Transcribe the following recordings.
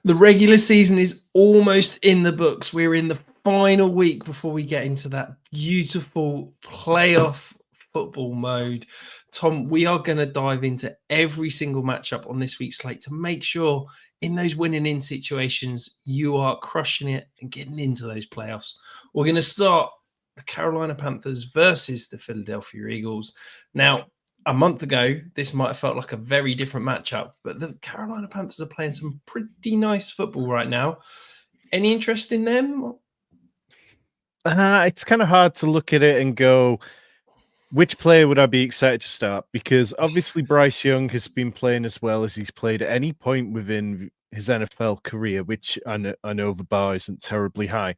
The regular season is almost in the books. We're in the final week before we get into that beautiful playoff football mode. Tom, we are going to dive into every single matchup on this week's slate to make sure in those winning in situations, you are crushing it and getting into those playoffs. We're going to start the Carolina Panthers versus the Philadelphia Eagles. Now, a month ago, this might have felt like a very different matchup, but the Carolina Panthers are playing some pretty nice football right now. Any interest in them? It's kind of hard to look at it and go, which player would I be excited to start? Because obviously Bryce Young has been playing as well as he's played at any point within his NFL career, which I know the bar isn't terribly high.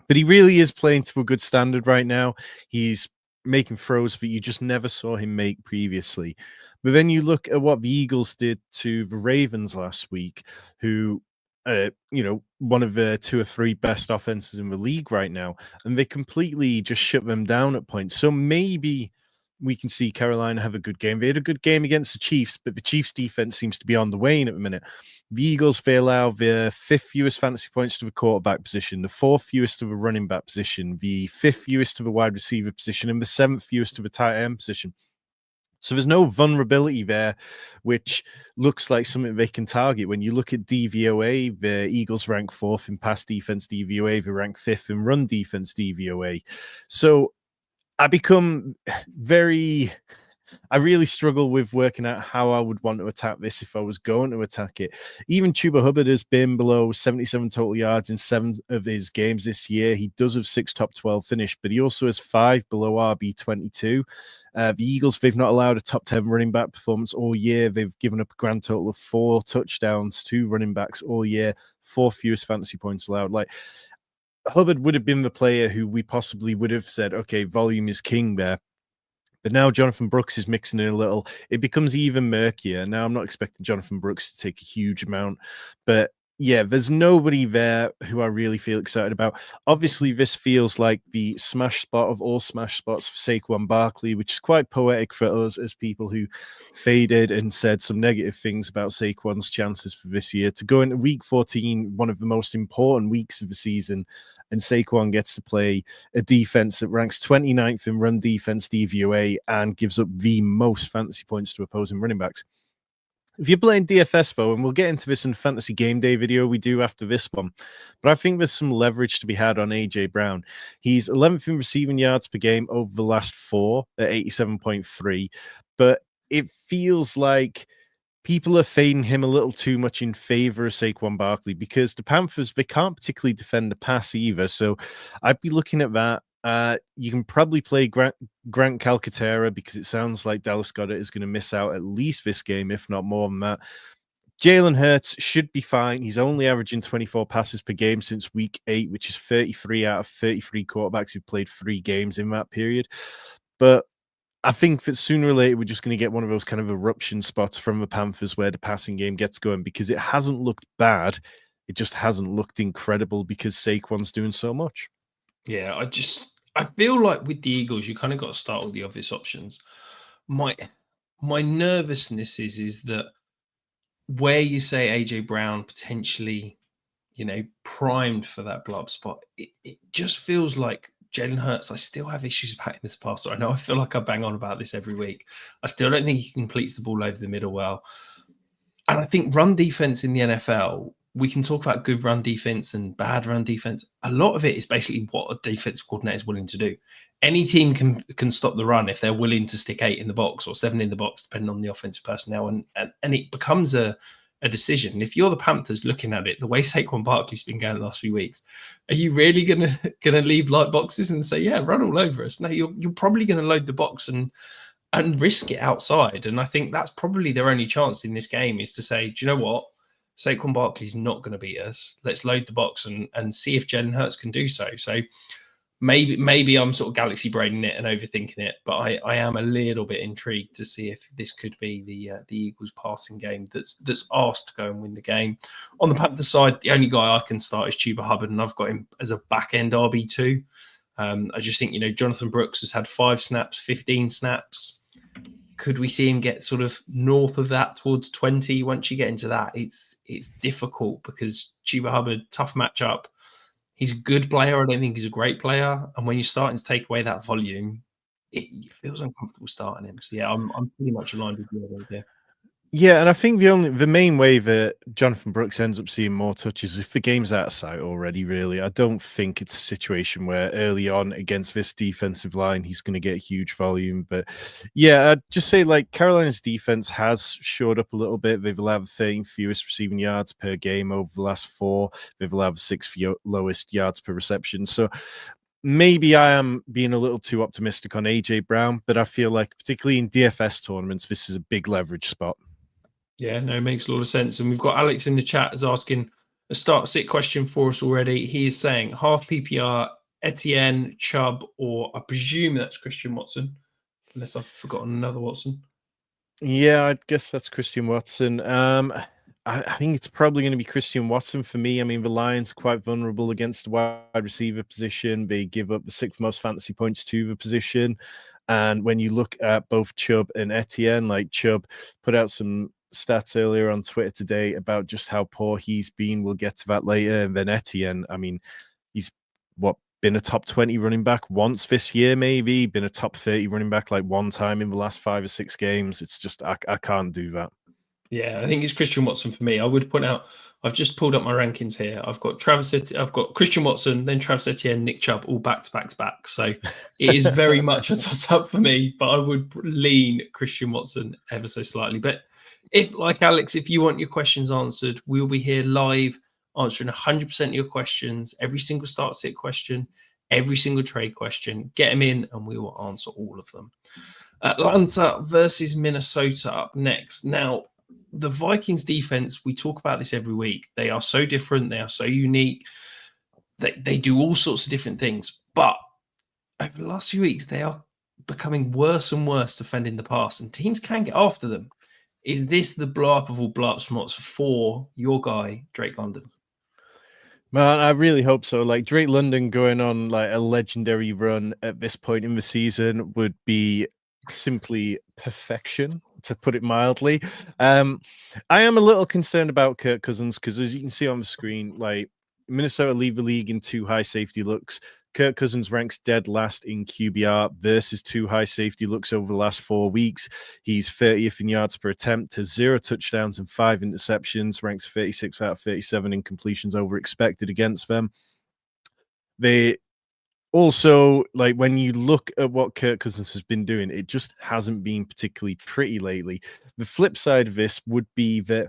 But he really is playing to a good standard right now. He's making throws that you just never saw him make previously. But then you look at what the Eagles did to the Ravens last week, who, one of the 2 or 3 best offenses in the league right now, and they completely just shut them down at points. So maybe we can see Carolina have a good game. They had a good game against the Chiefs, but the Chiefs defense seems to be on the wane at the minute. The Eagles, they allow the 5th fewest fantasy points to the quarterback position, the 4th fewest to the running back position, the 5th fewest to the wide receiver position, and the 7th fewest to the tight end position. So there's no vulnerability there, which looks like something they can target. When you look at DVOA, the Eagles rank 4th in pass defense DVOA, they rank 5th in run defense DVOA. So I really struggle with working out how I would want to attack this if I was going to attack it. Even Chuba Hubbard has been below 77 total yards in 7 of his games this year. He does have 6 top 12 finish, but he also has 5 below RB22. The Eagles, they've not allowed a top 10 running back performance all year. They've given up a grand total of 4 touchdowns to running backs all year, 4th fewest fantasy points allowed. Like, Hubbard would have been the player who we possibly would have said, okay, volume is king there. But now Jonathan Brooks is mixing in a little. It becomes even murkier. Now, I'm not expecting Jonathan Brooks to take a huge amount, but yeah, there's nobody there who I really feel excited about. Obviously, this feels like the smash spot of all smash spots for Saquon Barkley, which is quite poetic for us as people who faded and said some negative things about Saquon's chances for this year. To go into week 14, one of the most important weeks of the season, and Saquon gets to play a defense that ranks 29th in run defense DVOA and gives up the most fantasy points to opposing running backs. If you're playing DFS, though, and we'll get into this in the Fantasy Game Day video we do after this one, but I think there's some leverage to be had on A.J. Brown. He's 11th in receiving yards per game over the last 4 at 87.3, but it feels like people are fading him a little too much in favor of Saquon Barkley because the Panthers, they can't particularly defend the pass either, so I'd be looking at that. You can probably play Grant Calcaterra because it sounds like Dallas Goedert is going to miss out at least this game, if not more than that. Jalen Hurts should be fine. He's only averaging 24 passes per game since week 8, which is 33 out of 33 quarterbacks who've played 3 games in that period. But I think that sooner or later we're just going to get one of those kind of eruption spots from the Panthers where the passing game gets going because it hasn't looked bad. It just hasn't looked incredible because Saquon's doing so much. Yeah, I feel like with the Eagles, you kind of got to start with the obvious options. My nervousness is that where you say AJ Brown potentially, primed for that blow up spot, it just feels like Jalen Hurts. I still have issues about him as a passer. I know I feel like I bang on about this every week. I still don't think he completes the ball over the middle well. And I think run defense in the NFL, we can talk about good run defense and bad run defense. A lot of it is basically what a defensive coordinator is willing to do. Any team can stop the run if they're willing to stick 8 in the box or 7 in the box, depending on the offensive personnel. And it becomes a decision. If you're the Panthers looking at it, the way Saquon Barkley's been going the last few weeks, are you really gonna leave light boxes and say, yeah, run all over us? No, you're probably going to load the box and risk it outside. And I think that's probably their only chance in this game is to say, do you know what? Saquon Barkley's not going to beat us. Let's load the box and see if Jalen Hurts can do so. So maybe I'm sort of galaxy braining it and overthinking it, but I am a little bit intrigued to see if this could be the Eagles passing game that's asked to go and win the game. On the Panthers side, the only guy I can start is Chuba Hubbard, and I've got him as a back end RB2. I just think, Jonathan Brooks has had 5 snaps, 15 snaps. Could we see him get sort of north of that towards 20? Once you get into that, it's difficult because Chuba Hubbard, tough matchup. He's a good player. I don't think he's a great player. And when you're starting to take away that volume, it feels uncomfortable starting him. So yeah, I'm pretty much aligned with you there. Yeah, and I think the main way that Jonathan Brooks ends up seeing more touches is if the game's out of sight already, really. I don't think it's a situation where early on against this defensive line, he's going to get huge volume. But yeah, I'd just say like Carolina's defense has showed up a little bit. They've allowed 13 fewest receiving yards per game over the last 4. They've allowed 6 lowest yards per reception. So maybe I am being a little too optimistic on AJ Brown, but I feel like particularly in DFS tournaments, this is a big leverage spot. Yeah, no, it makes a lot of sense. And we've got Alex in the chat is asking a start sit question for us already. He is saying half PPR, Etienne, Chubb, or I presume that's Christian Watson, unless I've forgotten another Watson. Yeah, I guess that's Christian Watson. I think it's probably going to be Christian Watson for me. I mean, the Lions are quite vulnerable against the wide receiver position. They give up the 6th most fantasy points to the position. And when you look at both Chubb and Etienne, like Chubb put out some stats earlier on Twitter today about just how poor he's been. We'll get to that later. And then Etienne, I mean, he's been a top 20 running back once this year, maybe been a top 30 running back like one time in the last 5 or 6 games. It's just I can't do that. Yeah, I think it's Christian Watson for me. I would point out I've just pulled up my rankings here. I've got I've got Christian Watson, then Travis Etienne, Nick Chubb, all back to back to back. So it is very much a toss up for me, but I would lean Christian Watson ever so slightly. But if, like Alex, if you want your questions answered, we'll be here live answering 100% of your questions, every single start sit question, every single trade question. Get them in and we will answer all of them. Atlanta versus Minnesota up next. Now, the Vikings defense, we talk about this every week. They are so different. They are so unique. They do all sorts of different things. But over the last few weeks, they are becoming worse and worse defending the pass, and teams can get after them. Is this the blow up of all blow up spots for your guy, Drake London? Man, I really hope so. Like Drake London going on like a legendary run at this point in the season would be simply perfection, to put it mildly. I am a little concerned about Kirk Cousins because, as you can see on the screen, like Minnesota lead the league in 2 high safety looks. Kirk Cousins ranks dead last in QBR versus 2 high safety looks over the last 4 weeks. He's 30th in yards per attempt, has 0 touchdowns and 5 interceptions, ranks 36 out of 37 in completions over expected against them. They also, like, when you look at what Kirk Cousins has been doing, it just hasn't been particularly pretty lately. The flip side of this would be that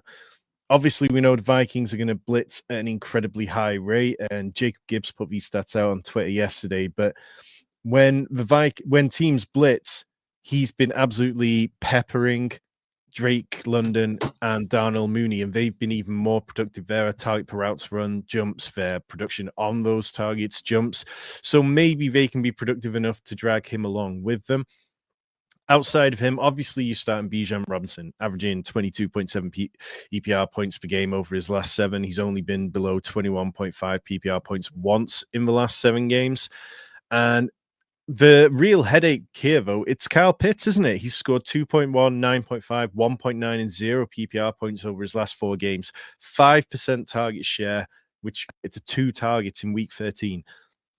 obviously, we know the Vikings are going to blitz at an incredibly high rate, and Jacob Gibbs put these stats out on Twitter yesterday. But when teams blitz, he's been absolutely peppering Drake London and Darnell Mooney, and they've been even more productive. Their target per routes run jumps, their production on those targets jumps. So maybe they can be productive enough to drag him along with them. Outside of him, obviously, you start in Bijan Robinson, averaging 22.7 EPR points per game over his last 7. He's only been below 21.5 PPR points once in the last 7 games. And the real headache here, though, it's Kyle Pitts, isn't it? He's scored 2.1, 9.5, 1.9, and 0 PPR points over his last 4 games. 5% target share, which it's a 2 targets in week 13.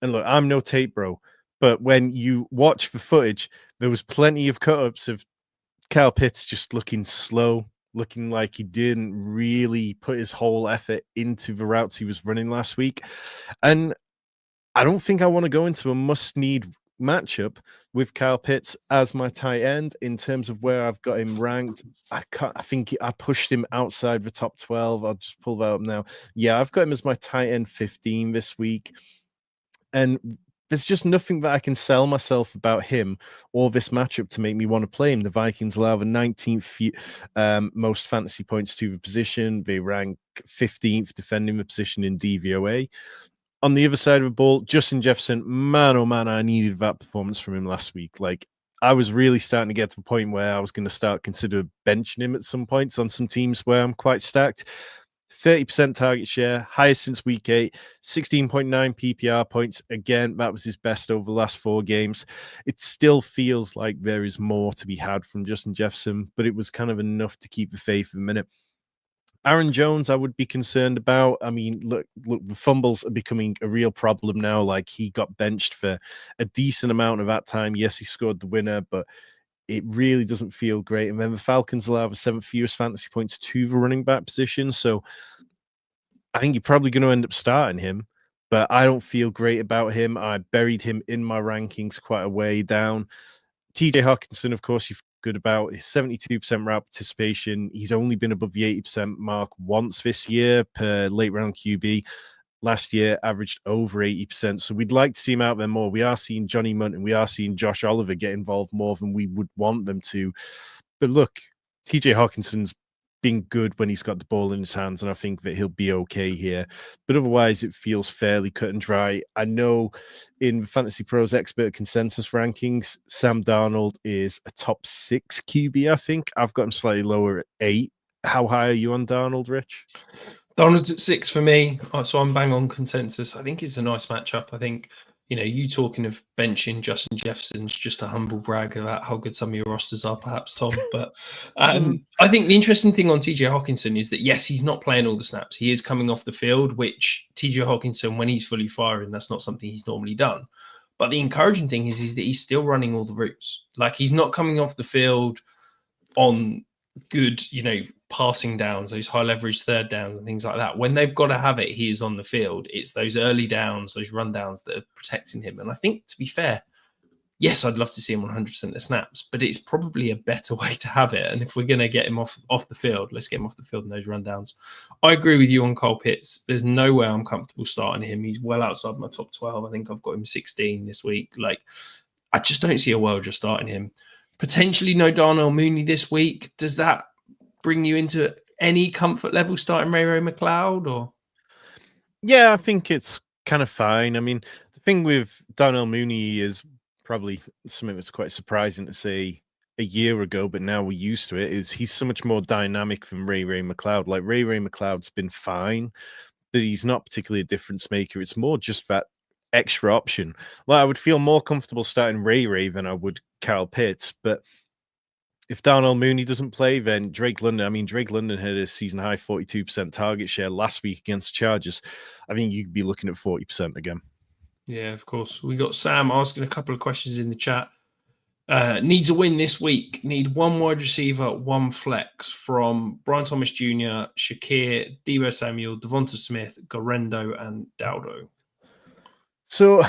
And look, I'm no tape bro, but when you watch the footage, there was plenty of cut-ups of Kyle Pitts just looking slow, looking like he didn't really put his whole effort into the routes he was running last week. And I don't think I want to go into a must-need matchup with Kyle Pitts as my tight end in terms of where I've got him ranked. I think I pushed him outside the top 12. I'll just pull that up now. Yeah, I've got him as my tight end 15 this week. And there's just nothing that I can sell myself about him or this matchup to make me want to play him. The Vikings allow the 19th most fantasy points to the position. They rank 15th defending the position in DVOA. On the other side of the ball, Justin Jefferson, man, oh man, I needed that performance from him last week. Like, I was really starting to get to the point where I was going to start consider benching him at some points on some teams where I'm quite stacked. 30% target share, highest since week 8, 16.9 PPR points. Again, that was his best over the last 4 games. It still feels like there is more to be had from Justin Jefferson, but it was kind of enough to keep the faith for a minute. Aaron Jones, I would be concerned about. I mean, look, the fumbles are becoming a real problem now. Like, he got benched for a decent amount of that time. Yes, he scored the winner, but it really doesn't feel great. And then the Falcons allow the 7th fewest fantasy points to the running back position. So I think you're probably going to end up starting him, but I don't feel great about him. I buried him in my rankings quite a way down. TJ Hawkinson, of course, you feel good about his 72% route participation. He's only been above the 80% mark once this year per late round QB. Last year averaged over 80%. So we'd like to see him out there more. We are seeing Johnny Munt and we are seeing Josh Oliver get involved more than we would want them to. But look, TJ Hawkinson's been good when he's got the ball in his hands, and I think that he'll be okay here. But otherwise, it feels fairly cut and dry. I know in Fantasy Pros expert consensus rankings, Sam Darnold is a top 6 QB, I think. I've got him slightly lower at 8. How high are you on Darnold, Rich? Darnold's at 6 for me, so I'm bang on consensus. I think it's a nice matchup. I think, you talking of benching Justin Jefferson's just a humble brag about how good some of your rosters are, perhaps, Tom. But I think the interesting thing on TJ Hawkinson is that, yes, he's not playing all the snaps. He is coming off the field, which TJ Hawkinson, when he's fully firing, that's not something he's normally done. But the encouraging thing is that he's still running all the routes. Like, he's not coming off the field on good, passing downs, those high leverage third downs and things like that. When they've got to have it, he is on the field. It's those early downs, those run downs that are protecting him. And I think, to be fair, yes, I'd love to see him 100% of the snaps, but it's probably a better way to have it. And if we're going to get him off the field, let's get him off the field in those rundowns. I agree with you on Kyle Pitts. There's no way I'm comfortable starting him. He's well outside my top 12. I think I've got him 16 this week. Like, I just don't see a world just starting him. Potentially no Darnell Mooney this week. Does that bring you into any comfort level starting Ray McLeod? Or yeah, I think it's kind of fine. I mean, the thing with Darnell Mooney is probably something that's quite surprising to say a year ago, but now we're used to it, is he's so much more dynamic than Ray McLeod. Like, Ray McLeod's been fine, but he's not particularly a difference maker. It's more just that extra option. Like, I would feel more comfortable starting Ray than I would Kyle Pitts, but if Darnell Mooney doesn't play, then Drake London had a season high 42% target share last week against the Chargers. I think you could be looking at 40% again. Yeah, of course. We got Sam asking a couple of questions in the chat. Needs a win this week. Need one wide receiver, one flex from Brian Thomas Jr., Shakir, Deebo Samuel, Devonta Smith, Garendo, and Dowdo. So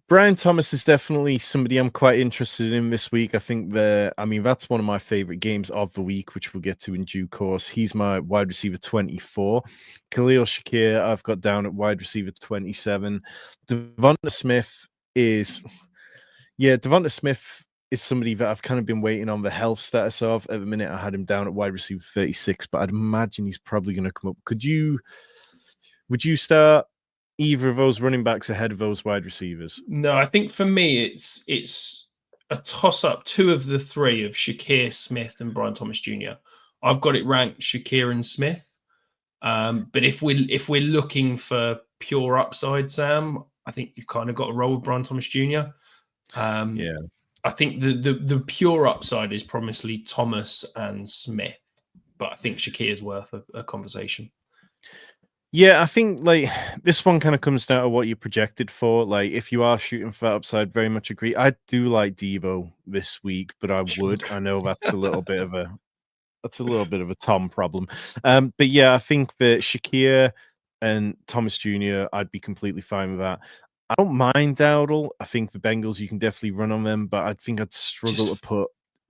Brian Thomas is definitely somebody I'm quite interested in this week. I think that's one of my favorite games of the week, which we'll get to in due course. He's my wide receiver 24. Khalil Shakir, I've got down at wide receiver 27. Devonta Smith is somebody that I've kind of been waiting on the health status of. At the minute, I had him down at wide receiver 36, but I'd imagine he's probably going to come up. Would you start either of those running backs ahead of those wide receivers? No, I think for me, it's a toss-up, 2 of the 3 of Shakir, Smith, and Brian Thomas Jr. I've got it ranked Shakir and Smith. But if we're looking for pure upside, Sam, I think you've kind of got to roll with Brian Thomas Jr. Yeah. I think the pure upside is probably Thomas and Smith, but I think Shakir is worth a conversation. Yeah, I think like this one kind of comes down to what you projected for. Like, if you are shooting for that upside, very much agree. I do like Deebo this week, but I know that's a little bit of a Tom problem. But yeah, I think that Shakir and Thomas Jr., I'd be completely fine with that. I don't mind Dowdle. I think the Bengals, you can definitely run on them, but I think I'd struggle to put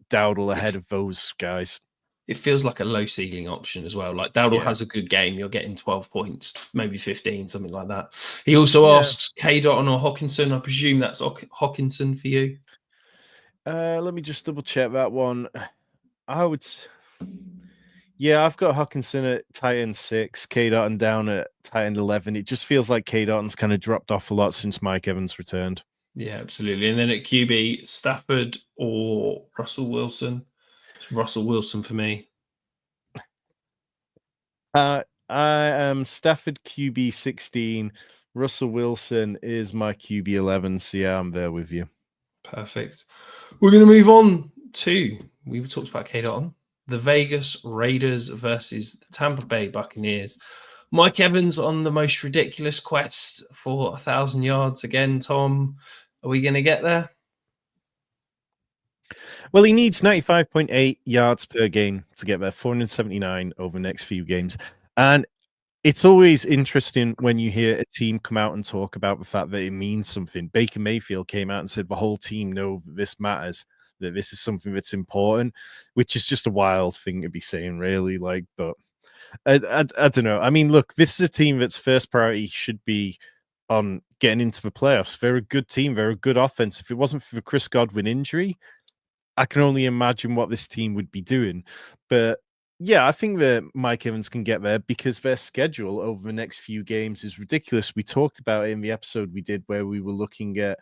Dowdle ahead of those guys. It feels like a low ceiling option as well. Like, Dowdle has a good game. You're getting 12 points, maybe 15, something like that. He also asks K-Dot or Hawkinson. I presume that's Hawkinson for you. Let me just double check that one. I've got Hawkinson at tight end 6, K-Dot down at tight end 11. It just feels like K-Dot's kind of dropped off a lot since Mike Evans returned. Yeah, absolutely. And then at QB, Stafford or Russell Wilson. It's Russell Wilson for me. I am Stafford QB 16. Russell Wilson is my QB 11. So yeah, I'm there with you. Perfect. We're going to move on to, we talked about K-Dot, the Vegas Raiders versus the Tampa Bay Buccaneers. Mike Evans on the most ridiculous quest for 1,000 yards again. Tom, are we going to get there? Well, he needs 95.8 yards per game to get there, 479 over the next few games. And it's always interesting when you hear a team come out and talk about the fact that it means something. Baker Mayfield came out and said the whole team know that this matters, that this is something that's important, which is just a wild thing to be saying, really. Like, but I don't know. I mean, look, this is a team that's first priority should be on getting into the playoffs. They're a good team. They're a good offense. If it wasn't for the Chris Godwin injury, I can only imagine what this team would be doing. But yeah, I think that Mike Evans can get there because their schedule over the next few games is ridiculous. We talked about it in the episode we did where we were looking at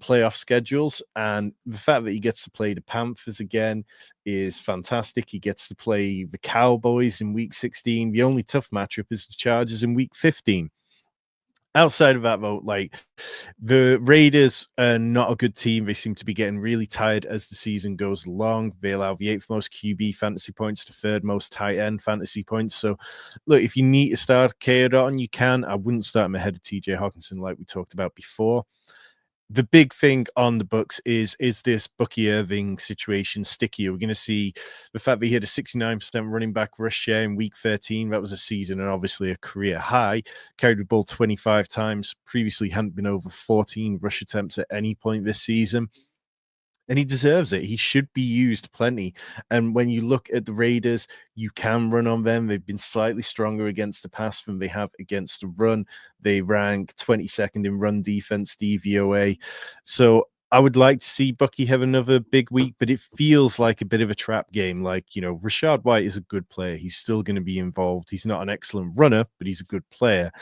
playoff schedules, and the fact that he gets to play the Panthers again is fantastic. He gets to play the Cowboys in week 16. The only tough matchup is the Chargers in week 15. Outside of that, though, like the Raiders are not a good team. They seem to be getting really tired as the season goes along. They allow the 8th most QB fantasy points to 3rd most tight end fantasy points. So, look, if you need to start K-Dot, you can. I wouldn't start him ahead of TJ Hawkinson like we talked about before. The big thing on the Bucks is this Bucky Irving situation sticky? We're going to see the fact that he had a 69% running back rush share in week 13. That was a season and obviously a career high. Carried the ball 25 times. Previously hadn't been over 14 rush attempts at any point this season. And he deserves it. He should be used plenty. And when you look at the Raiders, you can run on them. They've been slightly stronger against the pass than they have against the run. They rank 22nd in run defense, DVOA. So I would like to see Bucky have another big week, but it feels like a bit of a trap game. Like, you know, Rachaad White is a good player. He's still going to be involved. He's not an excellent runner, but he's a good player.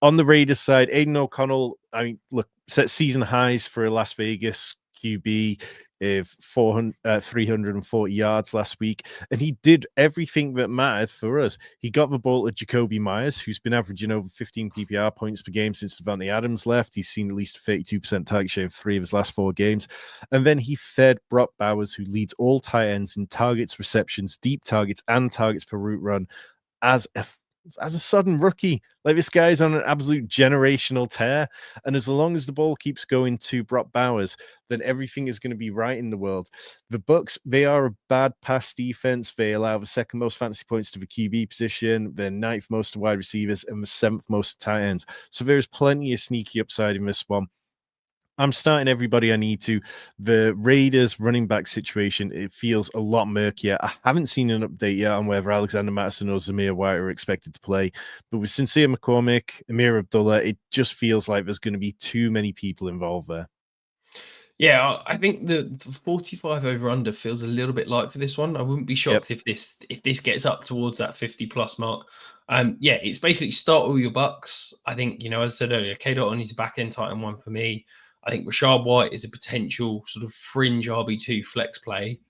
On the Raiders side, Aiden O'Connell, I mean, look, set season highs for a Las Vegas QB of 340 yards last week, and he did everything that mattered for us. He got the ball to Jacoby Myers, who's been averaging over 15 PPR points per game since Davante Adams left. He's seen at least a 32% target share in 3 of his last 4 games. And then he fed Brock Bowers, who leads all tight ends in targets, receptions, deep targets, and targets per route run as a sudden rookie. Like, this guy's on an absolute generational tear, and as long as the ball keeps going to Brock Bowers, then everything is going to be right in the world. The Bucks, they are a bad pass defense. They allow the 2nd most fantasy points to the QB position, the 9th most to wide receivers, and the 7th most to tight ends. So there's plenty of sneaky upside in this one. I'm starting everybody I need to. The Raiders running back situation, it feels a lot murkier. I haven't seen an update yet on whether Alexander Mattison or Zamir White are expected to play. But with Sincere McCormick, Amir Abdullah, it just feels like there's going to be too many people involved there. Yeah, I think the 45 over under feels a little bit light for this one. I wouldn't be shocked if this gets up towards that 50 plus mark. Yeah, it's basically start all your Bucks. I think, you know, as I said earlier, K-Dot is a back end tight end one for me. I think Rachaad White is a potential sort of fringe RB2 flex play.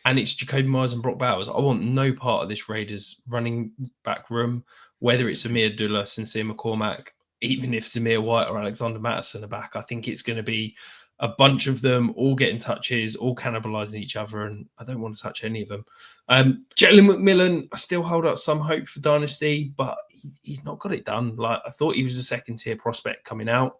And it's Jacoby Myers and Brock Bowers. I want no part of this Raiders running back room, whether it's Amir Abdullah, Sincere McCormack, even if Zamir White or Alexander Mattison are back. I think it's going to be a bunch of them all getting touches, all cannibalizing each other, and I don't want to touch any of them. Jalen McMillan, I still hold up some hope for Dynasty, but he's not got it done. Like, I thought he was a second-tier prospect coming out.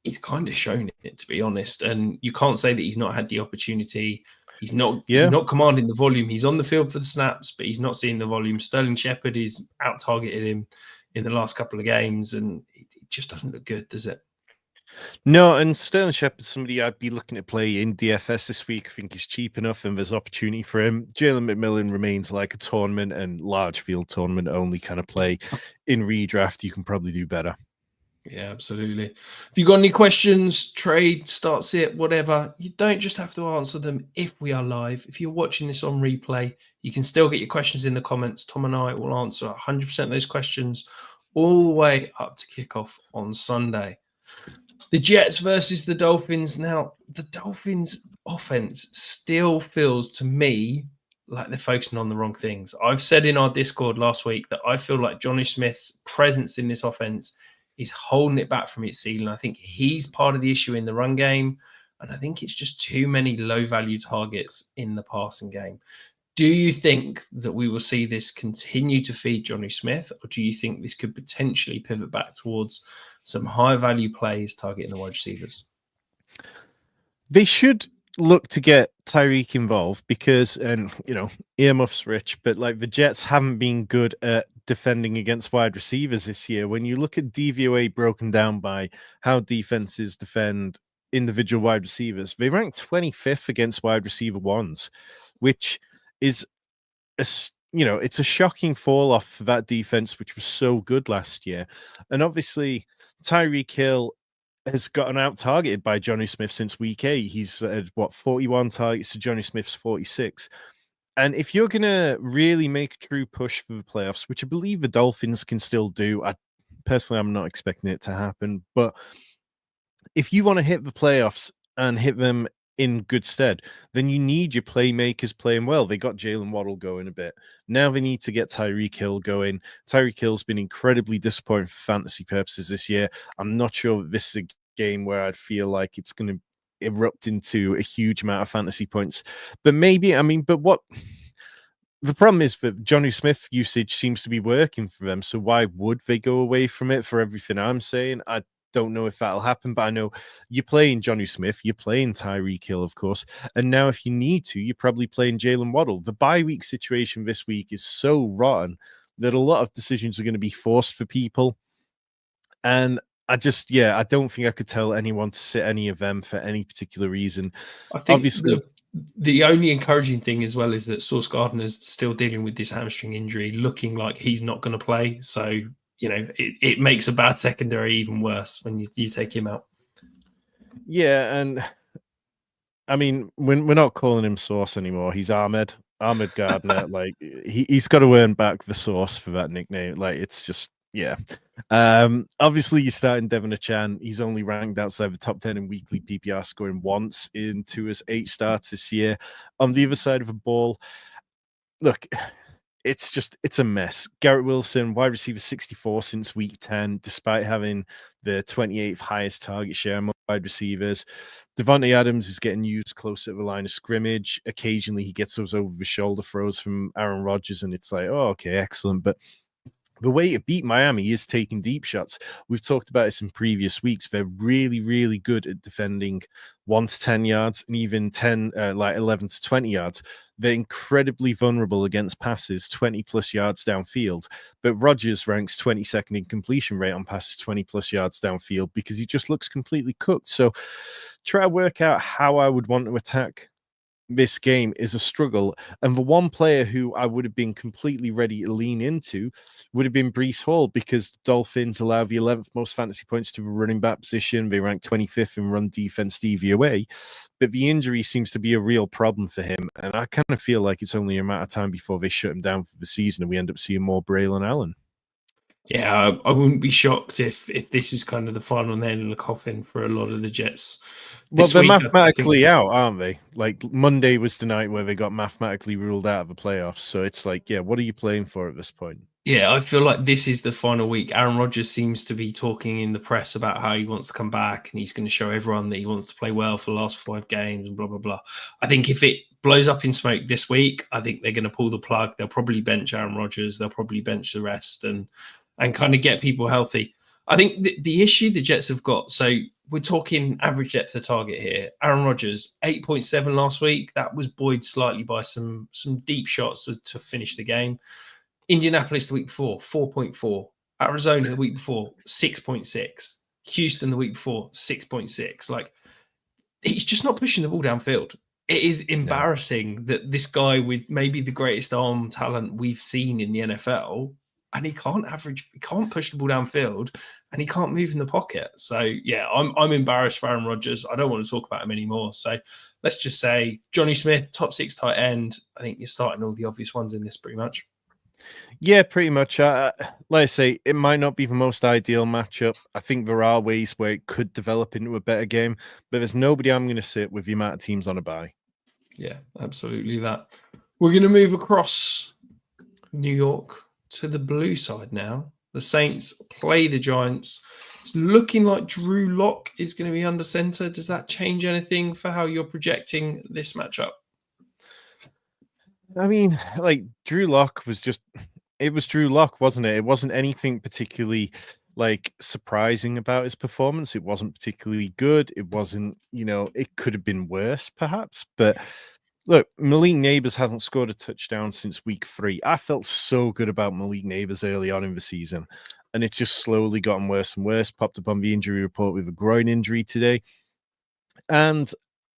He's kind of shown it, to be honest, and you can't say that he's not had the opportunity. He's not commanding the volume. He's on the field for the snaps, but he's not seeing the volume. Sterling Shepard is out-targeted him in the last couple of games, and it just doesn't look good, does it? No, and Sterling Shepard's somebody I'd be looking to play in DFS this week. I think he's cheap enough and there's opportunity for him. Jalen McMillan remains like a tournament and large field tournament only kind of play. In redraft, you can probably do better. Yeah, absolutely. If you got any questions, trade, start sit, whatever, you don't just have to answer them if we are live. If you're watching this on replay, you can still get your questions in the comments. Tom and I will answer 100% of those questions all the way up to kickoff on Sunday. The Jets versus the Dolphins. Now, the Dolphins offense still feels to me like they're focusing on the wrong things. I've said in our Discord last week that I feel like Johnny Smith's presence in this offense is holding it back from its ceiling. I think he's part of the issue in the run game, and I think it's just too many low-value targets in the passing game. Do you think that we will see this continue to feed Johnny Smith, or do you think this could potentially pivot back towards some high-value plays targeting the wide receivers? They should look to get Tyreek involved because, and earmuffs rich, but like the Jets haven't been good at defending against wide receivers this year. When you look at DVOA broken down by how defenses defend individual wide receivers, they rank 25th against wide receiver ones, which is it's a shocking fall off for that defense, which was so good last year. And obviously, Tyreek Hill has gotten out targeted by Johnny Smith since week 8. He's 41 targets to Johnny Smith's 46. And if you're going to really make a true push for the playoffs, which I believe the Dolphins can still do, I'm not expecting it to happen. But if you want to hit the playoffs and hit them in good stead, then you need your playmakers playing well. They got Jalen Waddle going a bit. Now they need to get Tyreek Hill going. Tyreek Hill's been incredibly disappointing for fantasy purposes this year. I'm not sure that this is a game where I'd feel like it's going to erupt into a huge amount of fantasy points. But maybe, but what the problem is that Johnny Smith usage seems to be working for them. So why would they go away from it for everything I'm saying? I don't know if that'll happen, but I know you're playing Johnny Smith, you're playing Tyreek Hill, of course, and now if you need to, you're probably playing Jalen Waddle. The bye week situation this week is so rotten that a lot of decisions are going to be forced for people, and I don't think I could tell anyone to sit any of them for any particular reason. I think obviously the only encouraging thing as well is that Sauce Gardner's still dealing with this hamstring injury, looking like he's not going to play. So it makes a bad secondary even worse when you take him out. Yeah, and I mean, we're not calling him Sauce anymore. He's Ahmed Gardner. Like he's got to earn back the Sauce for that nickname. Like it's just obviously you're starting Devon Achane. He's only ranked outside the top 10 in weekly PPR scoring once into his 8 starts this year. On the other side of the ball, look, it's a mess. Garrett Wilson, wide receiver 64 since week 10, despite having the 28th highest target share among wide receivers. Devontae Adams is getting used close to the line of scrimmage. Occasionally he gets those over the shoulder throws from Aaron Rodgers, and it's like, oh, okay, excellent. But the way to beat Miami is taking deep shots. We've talked about this in previous weeks. They're really, really good at defending 1 to 10 yards and even 11 to 20 yards. They're incredibly vulnerable against passes 20 plus yards downfield. But Rodgers ranks 22nd in completion rate on passes 20 plus yards downfield because he just looks completely cooked. So try to work out how I would want to attack this game is a struggle. And the one player who I would have been completely ready to lean into would have been Breece Hall, because the Dolphins allow the 11th most fantasy points to the running back position. They rank 25th in run defense DVOA, but the injury seems to be a real problem for him. And I kind of feel like it's only a matter of time before they shut him down for the season and we end up seeing more Braylon Allen. Yeah, I wouldn't be shocked if this is kind of the final nail in the coffin for a lot of the Jets. Well, they're mathematically out, aren't they? Like Monday was the night where they got mathematically ruled out of the playoffs. So it's like, yeah, what are you playing for at this point? Yeah, I feel like this is the final week. Aaron Rodgers seems to be talking in the press about how he wants to come back and he's going to show everyone that he wants to play well for the last 5 games and blah, blah, blah. I think if it blows up in smoke this week, I think they're going to pull the plug. They'll probably bench Aaron Rodgers. They'll probably bench the rest and kind of get people healthy. I think the issue the Jets have got, so we're talking average depth of target here. Aaron Rodgers, 8.7 last week. That was buoyed slightly by some deep shots to finish the game. Indianapolis the week before, 4.4. Arizona the week before, 6.6. Houston the week before, 6.6. Like, he's just not pushing the ball downfield. It is embarrassing that this guy with maybe the greatest arm talent we've seen in the NFL, and he can't push the ball downfield, and he can't move in the pocket. So, yeah, I'm embarrassed for Aaron Rodgers. I don't want to talk about him anymore. So let's just say Johnny Smith, top 6 tight end. I think you're starting all the obvious ones in this pretty much. Yeah, pretty much. Like I say, it might not be the most ideal matchup. I think there are ways where it could develop into a better game, but there's nobody I'm going to sit with the amount of teams on a bye. Yeah, absolutely that. We're going to move across New York to the blue side now. The Saints play the Giants. It's looking like Drew Lock is going to be under center. Does that change anything for how you're projecting this matchup? I mean, like Drew Lock was just, it was Drew Lock, wasn't it? It wasn't anything particularly like surprising about his performance. It wasn't particularly good. It wasn't, it could have been worse perhaps. But look, Malik Neighbors hasn't scored a touchdown since week 3. I felt so good about Malik Neighbors early on in the season, and it's just slowly gotten worse and worse. Popped up on the injury report with a groin injury today. And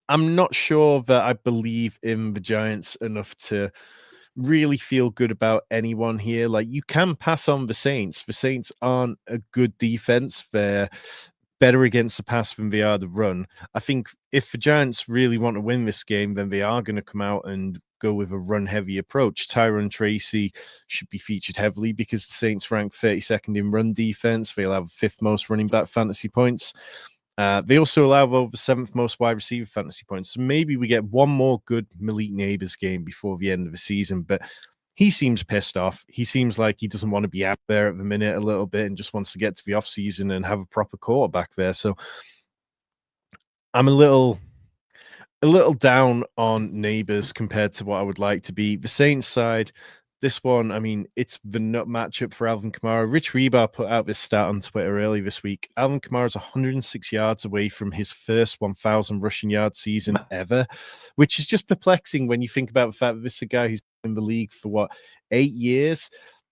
I'm not sure that I believe in the Giants enough to really feel good about anyone here. Like, you can pass on the Saints. The Saints aren't a good defense. They're better against the pass than they are the run. I think if the Giants really want to win this game, then they are going to come out and go with a run-heavy approach. Tyron Tracy should be featured heavily because the Saints rank 32nd in run defense. They'll have 5th most running back fantasy points. They also allow over the 7th most wide receiver fantasy points. So maybe we get one more good Malik Neighbors game before the end of the season. But he seems pissed off. He seems like he doesn't want to be out there at the minute a little bit and just wants to get to the offseason and have a proper quarterback there. So I'm a little down on Neighbors compared to what I would like to be. The Saints side, this one, I mean, it's the nut matchup for Alvin Kamara. Rich Rebar put out this stat on Twitter early this week. Alvin Kamara is 106 yards away from his first 1,000 rushing yard season ever, which is just perplexing when you think about the fact that this is a guy who's been in the league for 8 years,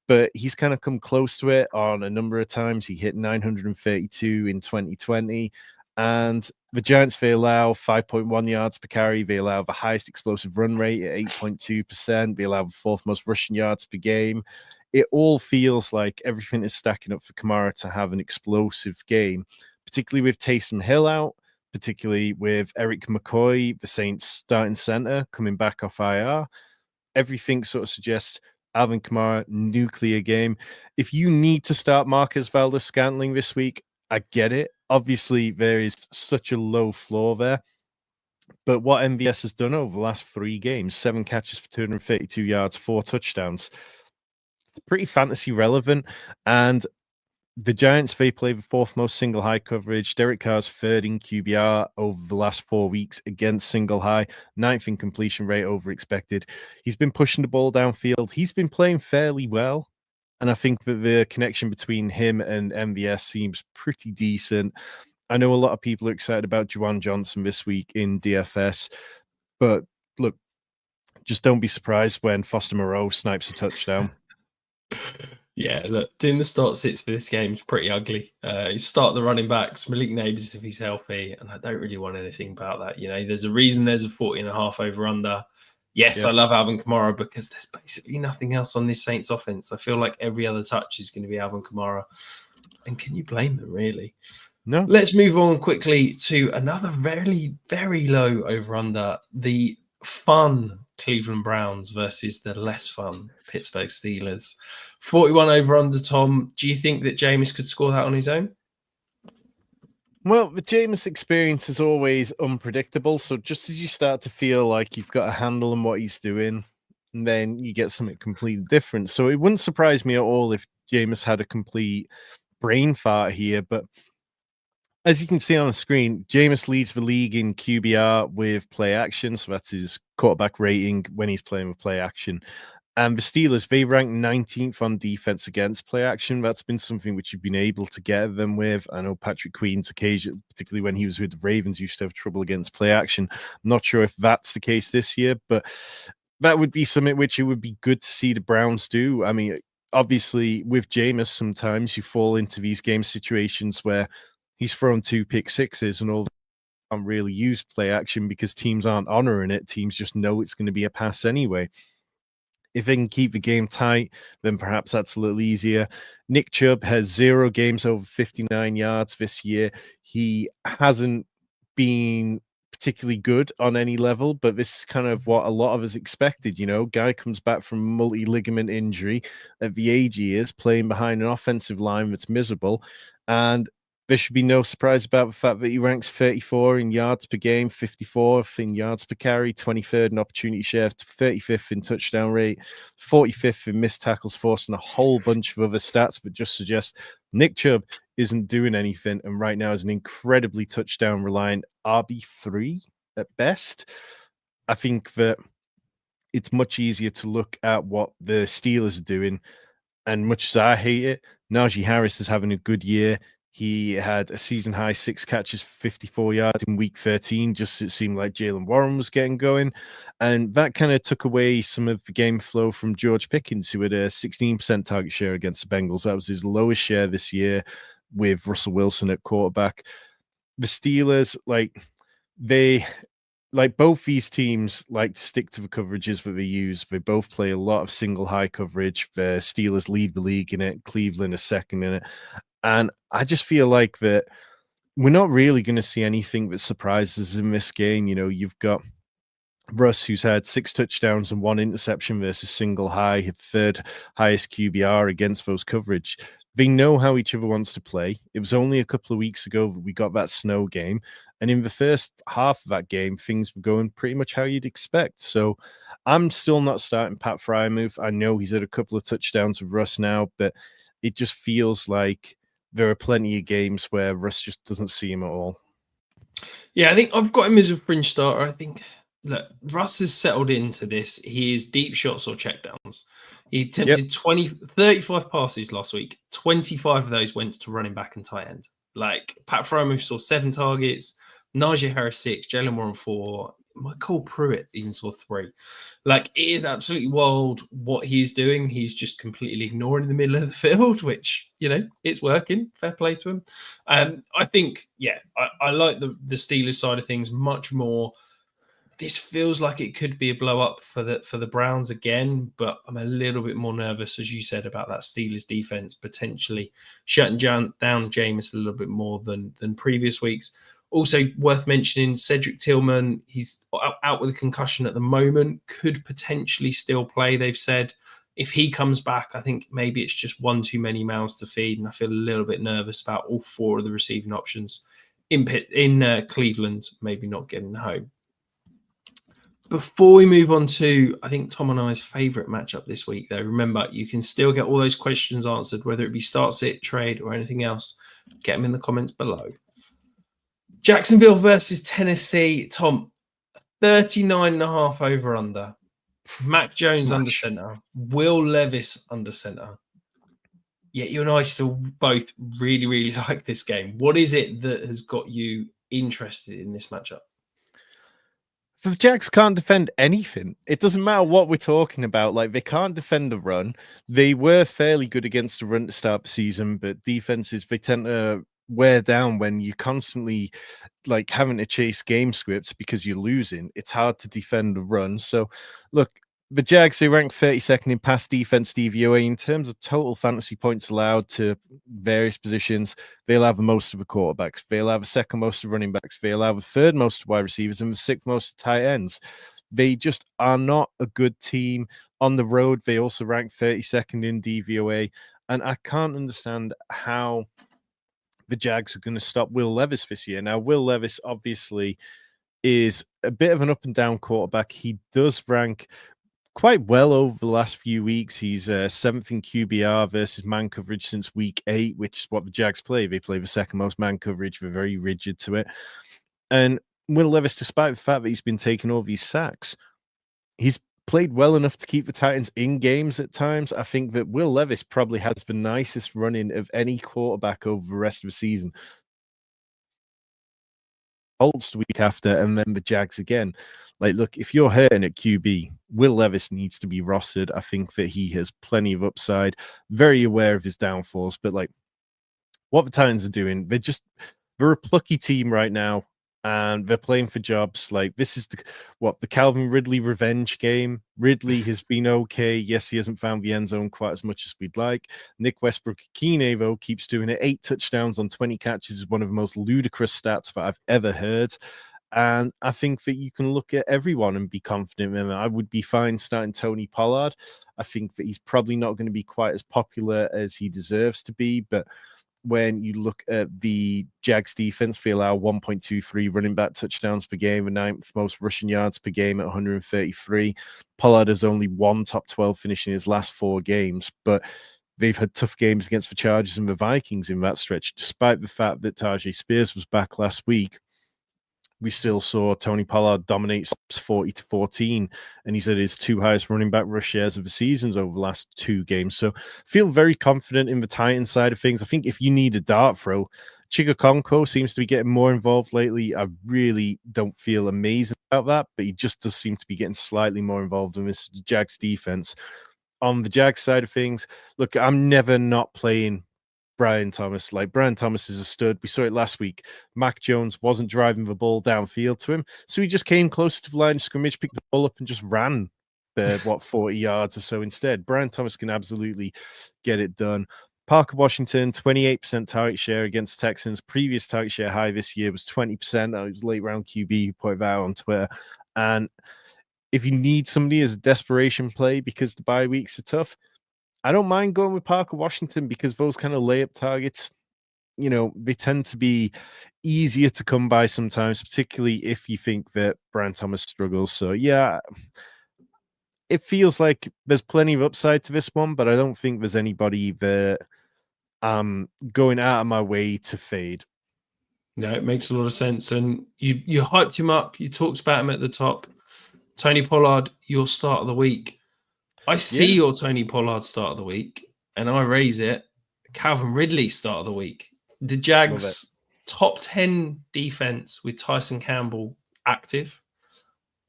but he's kind of come close to it on a number of times. He hit 932 in 2020. And the Giants, they allow 5.1 yards per carry. They allow the highest explosive run rate at 8.2%. They allow the 4th most rushing yards per game. It all feels like everything is stacking up for Kamara to have an explosive game, particularly with Taysom Hill out, particularly with Eric McCoy, the Saints starting center, coming back off IR. Everything sort of suggests Alvin Kamara, nuclear game. If you need to start Marquez Valdes-Scantling this week, I get it. Obviously, there is such a low floor there. But what MVS has done over the last 3 games, 7 catches for 232 yards, 4 touchdowns, pretty fantasy relevant. And the Giants, they play the 4th most single high coverage. Derek Carr's 3rd in QBR over the last 4 weeks against single high, 9th in completion rate over expected. He's been pushing the ball downfield. He's been playing fairly well. And I think that the connection between him and MVS seems pretty decent. I know a lot of people are excited about Juwan Johnson this week in DFS, but look, just don't be surprised when Foster Moreau snipes a touchdown. Yeah, look, doing the start sits for this game is pretty ugly. You start the running backs, Malik Neighbors if he's healthy, and I don't really want anything about that. There's a reason there's a 40.5 over under. Yes, I love Alvin Kamara because there's basically nothing else on this Saints offense. I feel like every other touch is going to be Alvin Kamara. And can you blame them, really? No. Let's move on quickly to another very, very low over under. The fun Cleveland Browns versus the less fun Pittsburgh Steelers. 41 over under, Tom. Do you think that Jameis could score that on his own? Well, the Jameis experience is always unpredictable. So just as you start to feel like you've got a handle on what he's doing, and then you get something completely different. So it wouldn't surprise me at all if Jameis had a complete brain fart here. But as you can see on the screen, Jameis leads the league in QBR with play action. So that's his quarterback rating when he's playing with play action. And the Steelers, they rank 19th on defense against play action. That's been something which you've been able to get them with. I know Patrick Queen's occasion, particularly when he was with the Ravens, used to have trouble against play action. I'm not sure if that's the case this year, but that would be something which it would be good to see the Browns do. I mean, obviously, with Jameis, sometimes you fall into these game situations where he's thrown 2 pick sixes and all can't really use play action because teams aren't honoring it. Teams just know it's going to be a pass anyway. If they can keep the game tight, then perhaps that's a little easier. Nick Chubb has 0 games over 59 yards this year. He hasn't been particularly good on any level, but this is kind of what a lot of us expected. Guy comes back from multi-ligament injury at the age he is, playing behind an offensive line that's miserable. And There should be no surprise about the fact that he ranks 34 in yards per game, 54th in yards per carry, 23rd in opportunity share, 35th in touchdown rate, 45th in missed tackles forced, and a whole bunch of other stats that just suggest Nick Chubb isn't doing anything, and right now is an incredibly touchdown reliant RB3 at best. I think that it's much easier to look at what the Steelers are doing, and much as I hate it, Najee Harris is having a good year. He had a season high 6 catches, 54 yards in week 13. Just it seemed like Jaylen Warren was getting going. And that kind of took away some of the game flow from George Pickens, who had a 16% target share against the Bengals. That was his lowest share this year with Russell Wilson at quarterback. The Steelers, both these teams like to stick to the coverages that they use. They both play a lot of single high coverage. The Steelers lead the league in it. Cleveland is second in it. And I just feel like that we're not really going to see anything that surprises in this game. You know, you've got Russ, who's had 6 touchdowns and 1 interception versus single high, third highest QBR against those coverage. They know how each other wants to play. It was only a couple of weeks ago that we got that snow game. And in the first half of that game, things were going pretty much how you'd expect. So I'm still not starting Pat Freiermuth. I know he's had a couple of touchdowns with Russ now, but it just feels like there are plenty of games where Russ just doesn't see him at all. Yeah, I think I've got him as a fringe starter. I think, look, Russ has settled into this. He is deep shots or checkdowns. He attempted 35 passes last week. 25 of those went to running back and tight end. Like, Pat Freiermuth saw 7 targets, Najee Harris 6, Jaylen Warren 4, Michael Pruitt even saw 3. Like, it is absolutely wild what he's doing. He's just completely ignoring the middle of the field, which, you know, it's working. Fair play to him. I think, I like the Steelers side of things much more. This feels like it could be a blow up for the Browns again, but I'm a little bit more nervous, as you said, about that Steelers defense potentially shutting down Jameis a little bit more than previous weeks. Also worth mentioning, Cedric Tillman, he's out with a concussion at the moment, could potentially still play, they've said. If he comes back, I think maybe it's just one too many mouths to feed, and I feel a little bit nervous about all 4 of the receiving options in Cleveland maybe not getting home. Before we move on to, I think, Tom and I's favourite matchup this week, though, remember, you can still get all those questions answered, whether it be start, sit, trade, or anything else. Get them in the comments below. Jacksonville versus Tennessee. Tom, 39.5 over under. Mac Jones under center. Will Levis under center. Yet you and I still both really, really like this game. What is it that has got you interested in this matchup? The Jacks can't defend anything. It doesn't matter what we're talking about. Like, they can't defend the run. They were fairly good against the run to start the season, but defenses, they tend to wear down when you're constantly like having to chase game scripts because you're losing. It's hard to defend the run. So look, the Jags, they rank 32nd in pass defense DVOA in terms of total fantasy points allowed to various positions. They allow the most of the quarterbacks. They allow the second most of running backs. They allow the third most of wide receivers and the 6th most of tight ends. They just are not a good team on the road. They also rank 32nd in DVOA. And I can't understand how the Jags are going to stop Will Levis this year. Now, Will Levis obviously is a bit of an up and down quarterback. He does rank quite well over the last few weeks. He's 7th in QBR versus man coverage since week 8, which is what the Jags play. They play the second most man coverage. They're very rigid to it. And Will Levis, despite the fact that he's been taking all these sacks, he's played well enough to keep the Titans in games at times. I think that Will Levis probably has the nicest run-in of any quarterback over the rest of the season. Colts the week after, and then the Jags again. Like, look, if you're hurting at QB, Will Levis needs to be rostered. I think that he has plenty of upside, very aware of his downfalls, but like what the Titans are doing, they're a plucky team right now, and they're playing for jobs. Like, this is the Calvin Ridley revenge game. Ridley has been okay. Yes, he hasn't found the end zone quite as much as we'd like. Nick Westbrook-Ikine, though, keeps doing it. 8 touchdowns on 20 catches is one of the most ludicrous stats that I've ever heard. And I think that you can look at everyone and be confident in them. I would be fine starting Tony Pollard. I think that he's probably not going to be quite as popular as he deserves to be, but when you look at the Jags defense, they allow 1.23 running back touchdowns per game, the ninth most rushing yards per game at 133. Pollard has only one top 12 finish in his last 4 games, but they've had tough games against the Chargers and the Vikings in that stretch, despite the fact that Tajay Spears was back last week. We still saw Tony Pollard dominate 40-14, and he's at his 2 highest running back rush shares of the seasons over the last 2 games. So feel very confident in the Titans side of things. I think if you need a dart throw, Chigakonko seems to be getting more involved lately. I really don't feel amazing about that, but he just does seem to be getting slightly more involved in this Jags defense. On the Jags side of things, look, I'm never not playing Brian Thomas. Like, Brian Thomas is a stud. We saw it last week. Mac Jones wasn't driving the ball downfield to him, so he just came closer to the line of scrimmage, picked the ball up, and just ran 40 yards or so instead. Brian Thomas can absolutely get it done. Parker Washington, 28% target share against Texans. Previous target share high this year was 20%. That was late round QB, who put that out on Twitter. And if you need somebody as a desperation play because the bye weeks are tough, I don't mind going with Parker Washington, because those kind of layup targets, you know, they tend to be easier to come by sometimes, particularly if you think that Brian Thomas struggles. So, yeah, it feels like there's plenty of upside to this one, but I don't think there's anybody that I'm going out of my way to fade. No, it makes a lot of sense. And you hyped him up. You talked about him at the top. Tony Pollard, your start of the week. I see your Tony Pollard start of the week, and I raise it. Calvin Ridley start of the week. The Jags top 10 defense with Tyson Campbell active,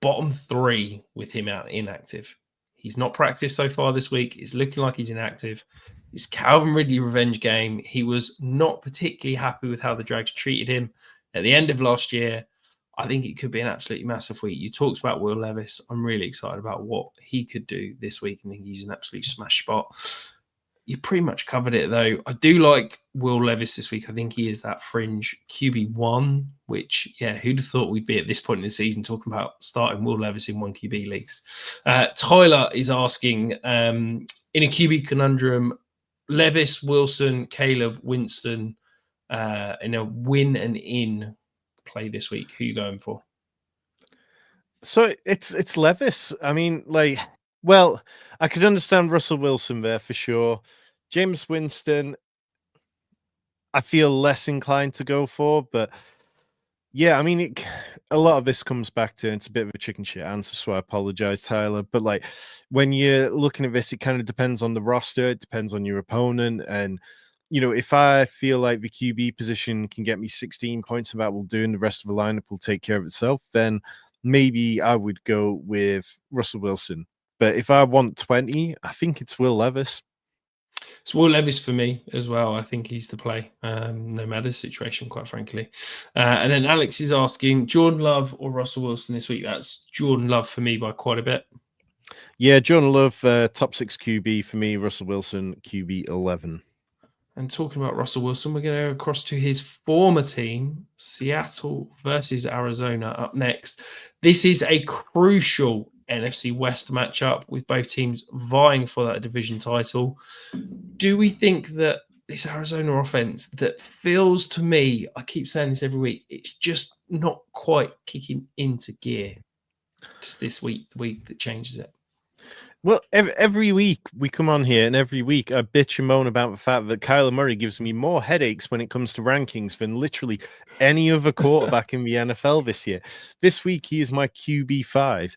bottom 3 with him out inactive. He's not practiced so far this week. It's looking like he's inactive. It's Calvin Ridley revenge game. He was not particularly happy with how the Jags treated him at the end of last year. I think it could be an absolutely massive week. You talked about Will Levis. I'm really excited about what he could do this week. I think he's an absolute smash spot. You pretty much covered it, though. I do like Will Levis this week. I think he is that fringe QB1, which, yeah, who'd have thought we'd be at this point in the season talking about starting Will Levis in 1 QB leagues. Tyler is asking, in a QB conundrum, Levis, Wilson, Caleb, Winston, in a win and in play this week, who are you going for? So it's Levis. I mean, like, well, I could understand Russell Wilson there for sure. James Winston, I feel less inclined to go for, but yeah, I mean, a lot of this comes back to, it's a bit of a chicken shit answer, so I apologize, Tyler. But like, when you're looking at this, it kind of depends on the roster, it depends on your opponent, and you know, if I feel like the QB position can get me 16 points and that will do, and the rest of the lineup will take care of itself, then maybe I would go with Russell Wilson. But if I want 20, I think it's Will Levis. It's Will Levis for me as well. I think he's the play, no matter the situation, quite frankly. And then Alex is asking, Jordan Love or Russell Wilson this week? That's Jordan Love for me by quite a bit. Yeah, Jordan Love, top 6 QB for me. Russell Wilson, QB 11. And talking about Russell Wilson, we're going to go across to his former team, Seattle versus Arizona, up next. This is a crucial NFC West matchup with both teams vying for that division title. Do we think that this Arizona offense that feels to me, I keep saying this every week, it's just not quite kicking into gear? Just this week, the week that changes it. Well, every week we come on here, and every week I bitch and moan about the fact that Kyler Murray gives me more headaches when it comes to rankings than literally any other quarterback in the NFL this year. This week he is my QB5.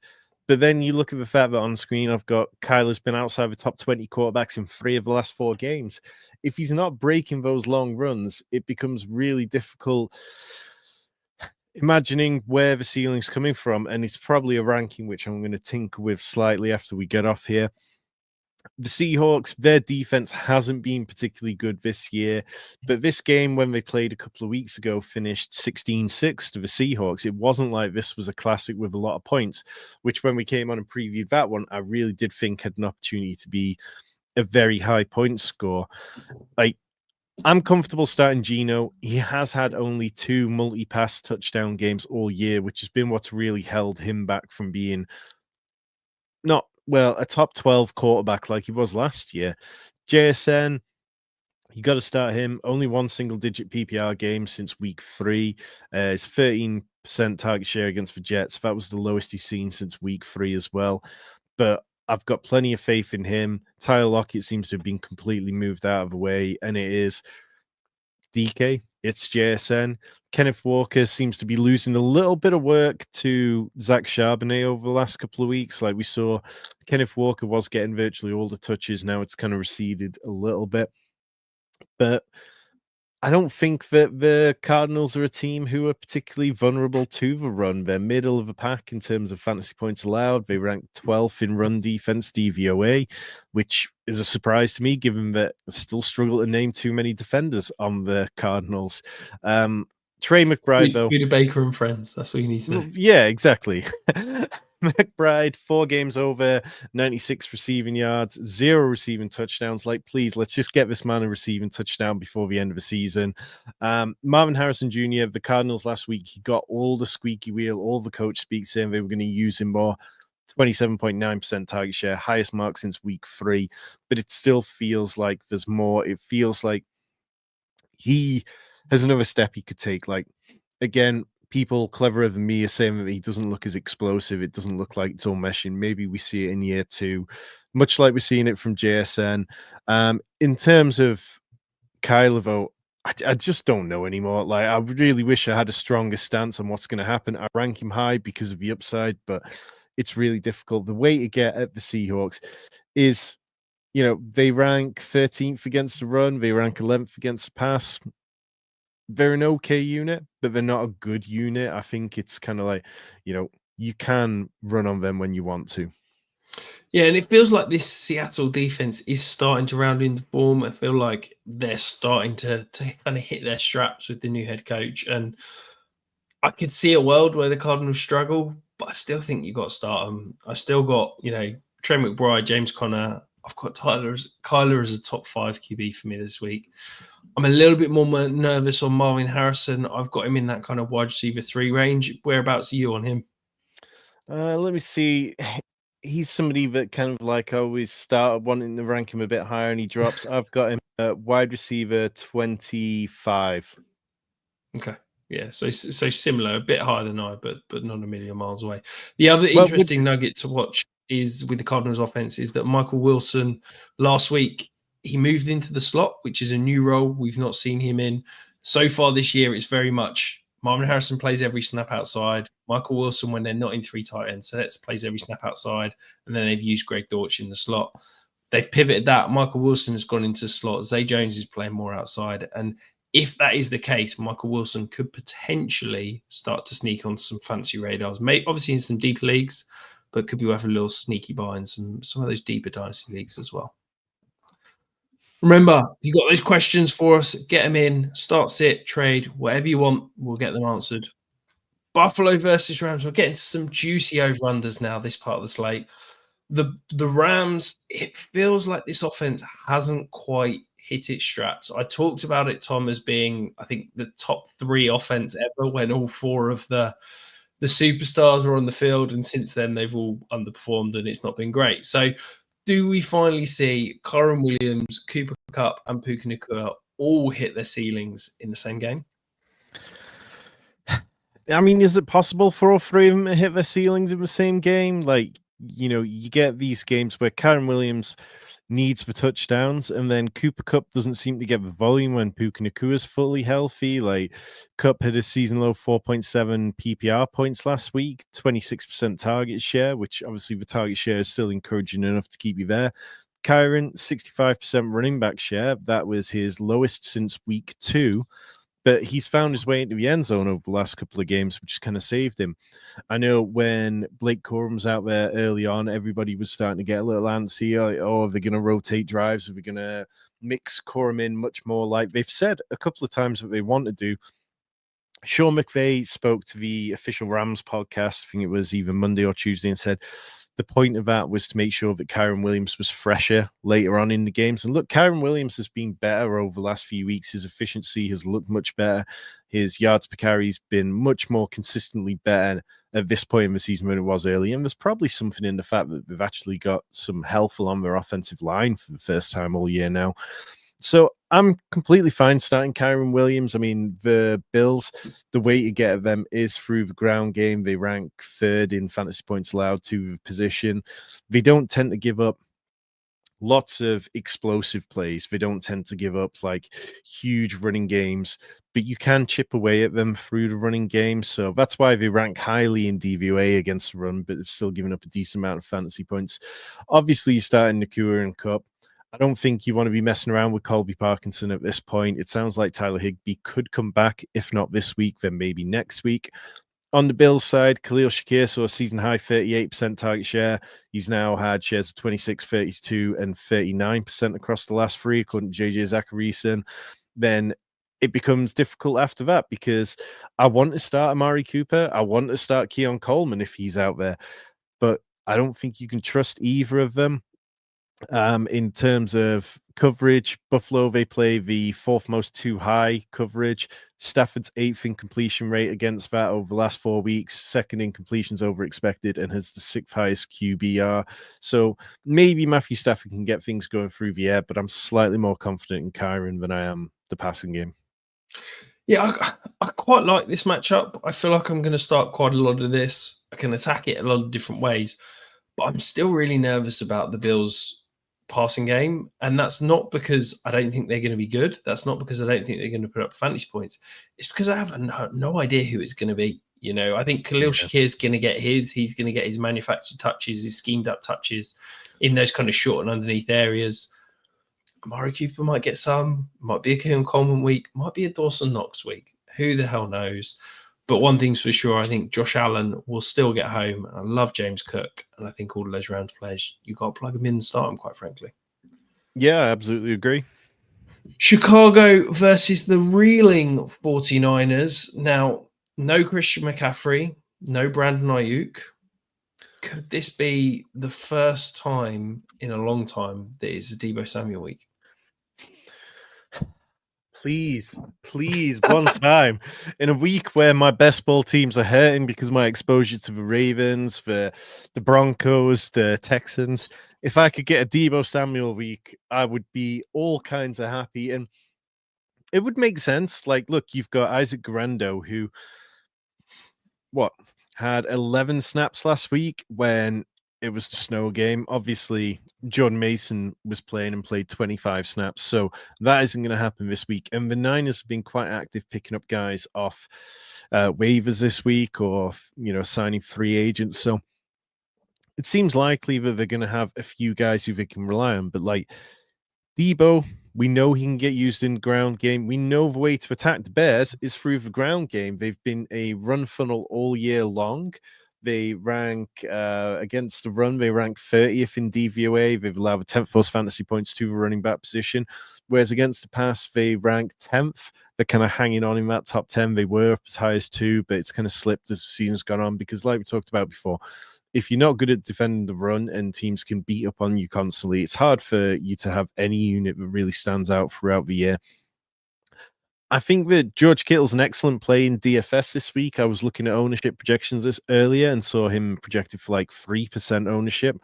But then you look at the fact that on screen I've got Kyler's been outside the top 20 quarterbacks in 3 of the last 4 games. If he's not breaking those long runs, it becomes really difficult imagining where the ceiling's coming from, and it's probably a ranking which I'm going to tinker with slightly after we get off here. The Seahawks, their defense hasn't been particularly good this year, but this game, when they played a couple of weeks ago, finished 16-6 to the Seahawks. It wasn't like this was a classic with a lot of points, which when we came on and previewed that one, I really did think had an opportunity to be a very high point score. Like, I'm comfortable starting Geno. He has had only 2 multi-pass touchdown games all year, which has been what's really held him back from being a top 12 quarterback like he was last year. JSN, You got to start him. Only one single-digit PPR game since week 3. His 13% target share against the Jets. That was the lowest he's seen since week 3 as well. But I've got plenty of faith in him. Tyler Lockett seems to have been completely moved out of the way, and it is DK. It's JSN. Kenneth Walker seems to be losing a little bit of work to Zach Charbonnet over the last couple of weeks. Like we saw, Kenneth Walker was getting virtually all the touches. Now it's kind of receded a little bit. But I don't think that the Cardinals are a team who are particularly vulnerable to the run. They're middle of the pack in terms of fantasy points allowed. They rank 12th in run defense DVOA, which is a surprise to me, given that I still struggle to name too many defenders on the Cardinals. Trey McBride, though. Peter Baker and friends. That's what you need to know. Yeah, exactly. McBride, 4 games over, 96 receiving yards, 0 receiving touchdowns. Like, please, let's just get this man a receiving touchdown before the end of the season. Marvin Harrison Jr., the Cardinals last week, he got all the squeaky wheel, all the coach speak saying they were going to use him more. 27.9% target share, highest mark since week 3. But it still feels like there's more. It feels like he has another step he could take. Like, again, people cleverer than me are saying that he doesn't look as explosive. It doesn't look like it's all meshing. Maybe we see it in year 2, much like we're seeing it from JSN. In terms of Kyler, though, I just don't know anymore. Like, I really wish I had a stronger stance on what's going to happen. I rank him high because of the upside, but it's really difficult. The way to get at the Seahawks is, they rank 13th against the run. They rank 11th against the pass. They're an okay unit, but they're not a good unit. I think it's kind of like, you can run on them when you want to. Yeah, and it feels like this Seattle defense is starting to round into form. I feel like they're starting to kind of hit their straps with the new head coach. And I could see a world where the Cardinals struggle, but I still think you've got to start them. I still got, Trey McBride, James Conner. I've got Kyler as a top 5 QB for me this week. I'm a little bit more nervous on Marvin Harrison. I've got him in that kind of wide receiver 3 range. Whereabouts are you on him? Let me see. He's somebody that kind of like I always start wanting to rank him a bit higher and he drops. I've got him at wide receiver 25. Okay. Yeah, so similar, a bit higher than I, but not a million miles away. The other interesting nugget to watch is with the Cardinals offense is that Michael Wilson last week, he moved into the slot, which is a new role we've not seen him in. So far this year, it's very much Marvin Harrison plays every snap outside. Michael Wilson, when they're not in 3 tight end sets, plays every snap outside. And then they've used Greg Dortch in the slot. They've pivoted that. Michael Wilson has gone into the slot. Zay Jones is playing more outside. And if that is the case, Michael Wilson could potentially start to sneak on some fancy radars. Obviously in some deeper leagues, but could be worth a little sneaky buy in some of those deeper dynasty leagues as well. Remember, if you've got those questions for us, get them in. Start, sit, trade, whatever you want, we'll get them answered. Buffalo versus Rams. We're getting some juicy over-unders now, this part of the slate. The Rams, it feels like this offense hasn't quite hit its straps. I talked about it, Tom, as being, I think, the top 3 offense ever when all 4 of the superstars were on the field. And since then, they've all underperformed and it's not been great. So do we finally see Kyren Williams, Cooper Kupp, and Puka Nacua all hit their ceilings in the same game? I mean, is it possible for all 3 of them to hit their ceilings in the same game? Like, you get these games where Kyren Williams needs the touchdowns, and then Cooper Kupp doesn't seem to get the volume when Puka Nacua is fully healthy. Like, Kupp had a season low 4.7 PPR points last week, 26% target share, which obviously the target share is still encouraging enough to keep you there. Kyren, 65% running back share. That was his lowest since week 2. But he's found his way into the end zone over the last couple of games, which kind of saved him. I know when Blake Corum was out there early on, everybody was starting to get a little antsy. Like, are they going to rotate drives? Are they going to mix Corum in much more like they've said a couple of times that they want to do? Sean McVay spoke to the official Rams podcast, I think it was either Monday or Tuesday, and said the point of that was to make sure that Kyren Williams was fresher later on in the games. And look, Kyren Williams has been better over the last few weeks. His efficiency has looked much better. His yards per carry has been much more consistently better at this point in the season than it was early. And there's probably something in the fact that they've actually got some health along their offensive line for the first time all year now. So I'm completely fine starting Kyron Williams. I mean, the Bills, the way to get at them is through the ground game. They rank third in fantasy points allowed to the position. They don't tend to give up lots of explosive plays. They don't tend to give up like huge running games, but you can chip away at them through the running game. So that's why they rank highly in DVOA against the run, but they've still given up a decent amount of fantasy points. Obviously, you start in Nakua and Cup. I don't think you want to be messing around with Colby Parkinson at this point. It sounds like Tyler Higbee could come back, if not this week, then maybe next week. On the Bills side, Khalil Shakir saw a season high 38% target share. He's now had shares of 26, 32, and 39% across the last three, according to JJ Zacharyson. Then it becomes difficult after that because I want to start Amari Cooper. I want to start Keon Coleman if he's out there, but I don't think you can trust either of them. In terms of coverage, Buffalo, they play the fourth most too high coverage. Stafford's eighth in completion rate against that over the last 4 weeks, second in completions over expected, and has the sixth highest QBR. So maybe Matthew Stafford can get things going through the air, but I'm slightly more confident in Kyron than I am the passing game. Yeah, I quite like this matchup. I feel like I'm going to start quite a lot of this. I can attack it a lot of different ways, but I'm still really nervous about the Bills' passing game. And that's not because I don't think they're going to be good. That's not because I don't think they're going to put up fantasy points. It's because I have no idea who it's going to be. You know, I think Khalil Shakir is going to get his. He's going to get his manufactured touches, his schemed up touches in those kind of short and underneath areas. Amari Cooper might get some, might be a Keon Coleman week, might be a Dawson Knox week. Who the hell knows? But one thing's for sure, I think Josh Allen will still get home. I love James Cook. And I think all of those round players, you've got to plug them in and start them, quite frankly. Yeah, I absolutely agree. Chicago versus the reeling 49ers. Now, no Christian McCaffrey, no Brandon Ayuk. Could this be the first time in a long time that it's a Deebo Samuel week? Please, one time in a week where my best ball teams are hurting because of my exposure to the Ravens, the Broncos, the Texans. If I could get a Deebo Samuel week, I would be all kinds of happy. And it would make sense. Like, look, you've got Isaac Grando, who had 11 snaps last week when it was the snow game. Obviously, Jordan Mason was playing and played 25 snaps, so that isn't going to happen this week. And the Niners have been quite active picking up guys off waivers this week, or signing free agents. So it seems likely that they're going to have a few guys who they can rely on. But like Deebo, we know he can get used in the ground game. We know the way to attack the Bears is through the ground game. They've been a run funnel all year long. They rank against the run. They rank 30th in DVOA. They've allowed the 10th most fantasy points to the running back position. Whereas against the pass, they rank 10th. They're kind of hanging on in that top 10. They were up as high as 2, but it's kind of slipped as the season's gone on because, like we talked about before, if you're not good at defending the run and teams can beat up on you constantly, it's hard for you to have any unit that really stands out throughout the year. I think that George Kittle's an excellent play in DFS this week. I was looking at ownership projections earlier and saw him projected for like 3% ownership.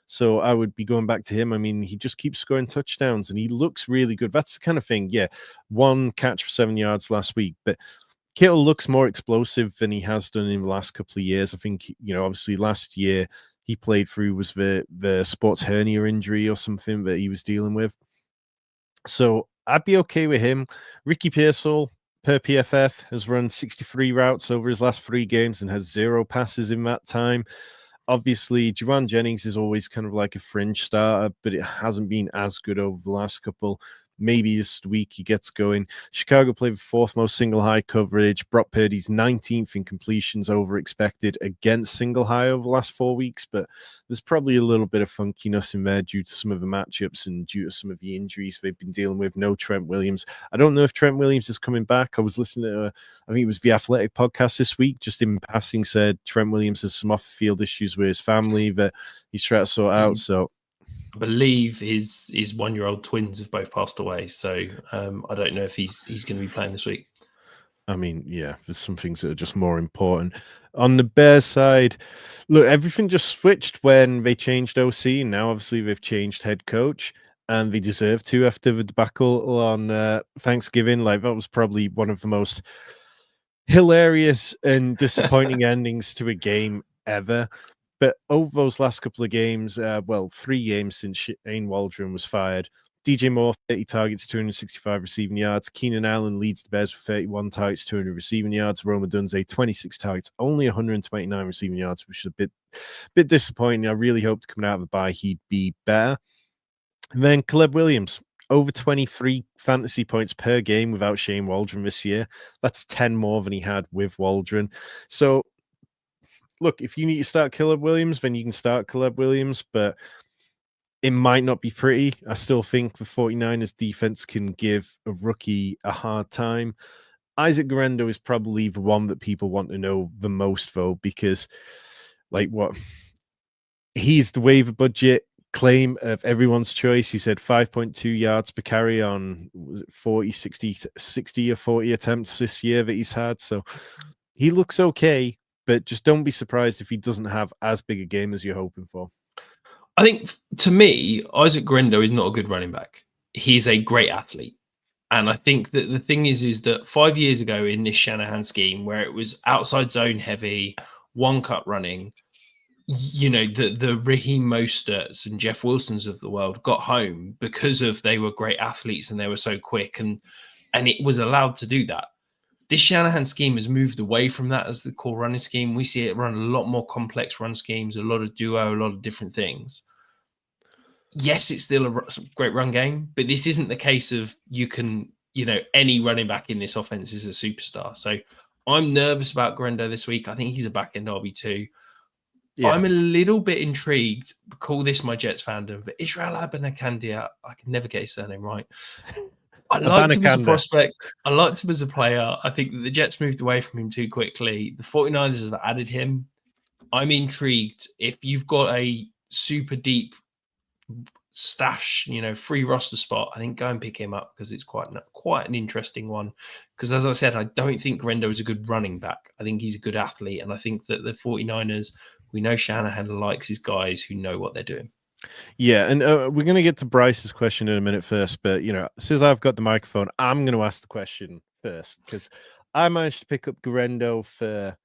So I would be going back to him. I mean, he just keeps scoring touchdowns and he looks really good. That's the kind of thing. Yeah, 1 catch for 7 yards last week, but Kittle looks more explosive than he has done in the last couple of years. I think, obviously last year he played through was the sports hernia injury or something that he was dealing with. So I'd be okay with him. Ricky Pearsall, per PFF, has run 63 routes over his last 3 games and has 0 passes in that time. Obviously, Juwan Jennings is always kind of like a fringe starter, but it hasn't been as good over the last couple. Maybe this week he gets going. Chicago played the 4th most single high coverage. Brock Purdy's 19th in completions over expected against single high over the last 4 weeks, but there's probably a little bit of funkiness in there due to some of the matchups and due to some of the injuries they've been dealing with. No Trent Williams. I don't know if Trent Williams is coming back. I was listening to, I think it was the Athletic podcast this week, just in passing said Trent Williams has some off-field issues with his family that he's trying to sort out, so I believe his 1-year-old twins have both passed away, so I don't know if he's going to be playing this week. I mean, yeah, there's some things that are just more important. On the Bears side, look, everything just switched when they changed OC. Now, obviously, they've changed head coach. and they deserve to after the debacle on Thanksgiving. Like, that was probably one of the most hilarious and disappointing endings to a game ever. But over those last couple of games, 3 games since Shane Waldron was fired, DJ Moore, 30 targets, 265 receiving yards. Keenan Allen leads the Bears with 31 targets, 200 receiving yards. Roma Dunze, 26 targets, only 129 receiving yards, which is a bit disappointing. I really hoped coming out of the bye he'd be better. And then Caleb Williams, over 23 fantasy points per game without Shane Waldron this year. That's 10 more than he had with Waldron. So, look, if you need to start Caleb Williams, then you can start Caleb Williams, but it might not be pretty. I still think the 49ers defense can give a rookie a hard time. Isaac Guerendo is probably the one that people want to know the most, though, because he's the waiver budget claim of everyone's choice. He said 5.2 yards per carry on, was it 40, 60 or 40 attempts this year that he's had. So he looks okay, but just don't be surprised if he doesn't have as big a game as you're hoping for. I think, to me, Isaac Guerendo is not a good running back. He's a great athlete. And I think that the thing is that 5 years ago in this Shanahan scheme, where it was outside zone heavy, one cut running, the Raheem Mosterts and Jeff Wilsons of the world got home because they were great athletes and they were so quick, and it was allowed to do that. This Shanahan scheme has moved away from that as the core running scheme. We see it run a lot more complex run schemes, a lot of duo, a lot of different things. Yes, it's still a great run game, but this isn't the case of any running back in this offense is a superstar. So I'm nervous about Guerendo this week. I think he's a back-end RB2. Yeah. I'm a little bit intrigued. Call this my Jets fandom, but Israel Abanikanda, I can never get his surname right. I liked him as a prospect. I liked him as a player. I think that the Jets moved away from him too quickly. The 49ers have added him. I'm intrigued. If you've got a super deep stash, free roster spot, I think go and pick him up because it's quite an interesting one. Because as I said, I don't think Guerendo is a good running back. I think he's a good athlete. And I think that the 49ers, we know Shanahan likes his guys who know what they're doing. Yeah, and we're going to get to Bryce's question in a minute first, but, since I've got the microphone, I'm going to ask the question first because I managed to pick up Guerendo for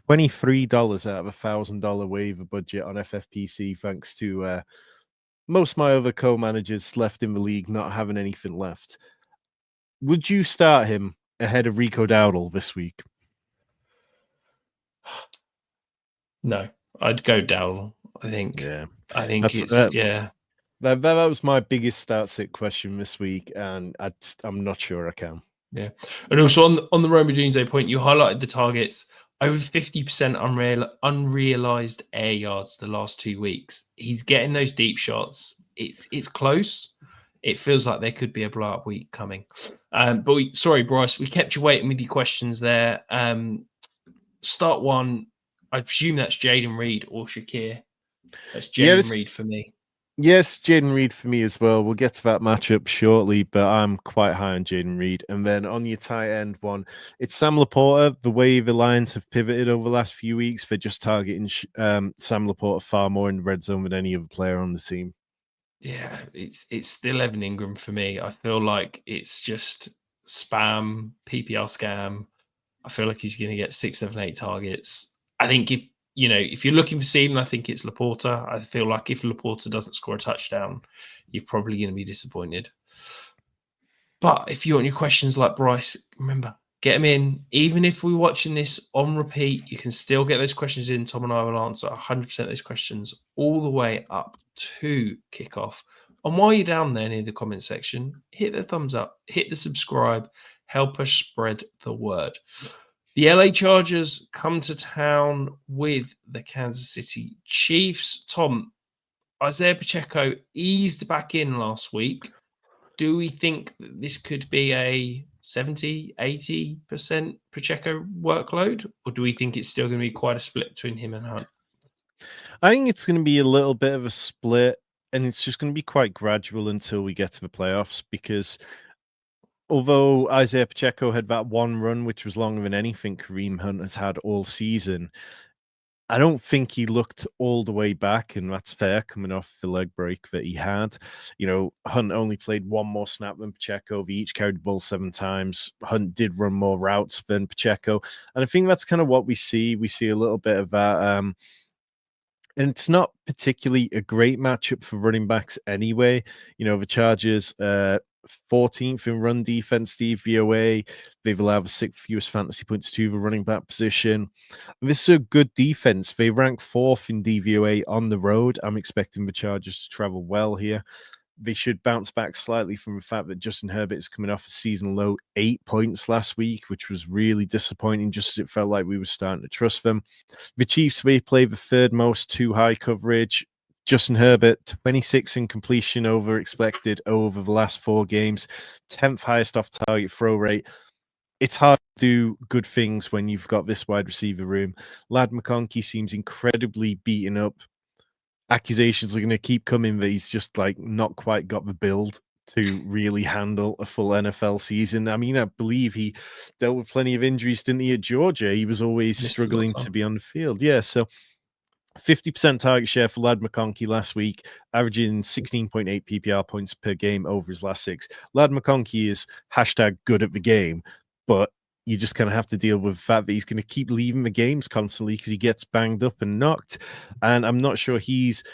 $23 out of $1,000 waiver budget on FFPC, thanks to most of my other co-managers left in the league not having anything left. Would you start him ahead of Rico Dowdle this week? No, I'd go Dowdle. I think. Yeah, I think That was my biggest start sit question this week, and I'm not sure I can. Yeah, and also on the Roma Dunze point, you highlighted the targets. Over 50% unrealized air yards the last 2 weeks. He's getting those deep shots. It's close. It feels like there could be a blow-up week coming. Sorry, Bryce, we kept you waiting with your questions there. Start one. I presume that's Jayden Reed or Shakir. That's Jayden Reed for me. Yes, Jayden Reed for me as well. We'll get to that matchup shortly, but I'm quite high on Jayden Reed. And then on your tight end one, it's Sam Laporta. The way the Lions have pivoted over the last few weeks, they're just targeting Sam Laporta far more in the red zone than any other player on the team. Yeah, it's still Evan Ingram for me. I feel like it's just spam, PPR scam. I feel like he's going to get 6, 7, 8 targets. I think if you're looking for ceiling, I think it's Laporta. I feel like if Laporta doesn't score a touchdown, you're probably going to be disappointed. But if you want your questions like Bryce, remember, get them in. Even if we're watching this on repeat, you can still get those questions in. Tom and I will answer 100% of those questions all the way up to kickoff. And while you're down there near the comment section, hit the thumbs up, hit the subscribe, help us spread the word. The LA Chargers come to town with the Kansas City Chiefs. Tom, Isaiah Pacheco eased back in last week. Do we think that this could be a 70, 80% Pacheco workload? Or do we think it's still going to be quite a split between him and Hunt? I think it's going to be a little bit of a split, and it's just going to be quite gradual until we get to the playoffs because although Isaiah Pacheco had that one run, which was longer than anything Kareem Hunt has had all season, I don't think he looked all the way back, and that's fair coming off the leg break that he had. Hunt only played one more snap than Pacheco. They each carried the ball 7 times. Hunt did run more routes than Pacheco. And I think that's kind of what we see. We see a little bit of that. And it's not particularly a great matchup for running backs anyway. The Chargers, 14th in run defense, DVOA. They've allowed the 6th fewest fantasy points to the running back position. This is a good defense. They rank 4th in DVOA on the road. I'm expecting the Chargers to travel well here. They should bounce back slightly from the fact that Justin Herbert is coming off a season low 8 points last week, which was really disappointing, just as it felt like we were starting to trust them. The Chiefs, they play the 3rd most too high coverage. Justin Herbert, 26 in completion over expected over the last 4 games, 10th highest off target throw rate. It's hard to do good things when you've got this wide receiver room. Lad McConkey seems incredibly beaten up. Accusations are going to keep coming that he's just not quite got the build to really handle a full NFL season. I mean, I believe he dealt with plenty of injuries, didn't he, at Georgia? He was always struggling to be on the field. Yeah, so 50% target share for Lad McConkey last week, averaging 16.8 PPR points per game over his last 6. Lad McConkey is #good at the game, but you just kind of have to deal with the fact that he's going to keep leaving the games constantly because he gets banged up and knocked. And I'm not sure he's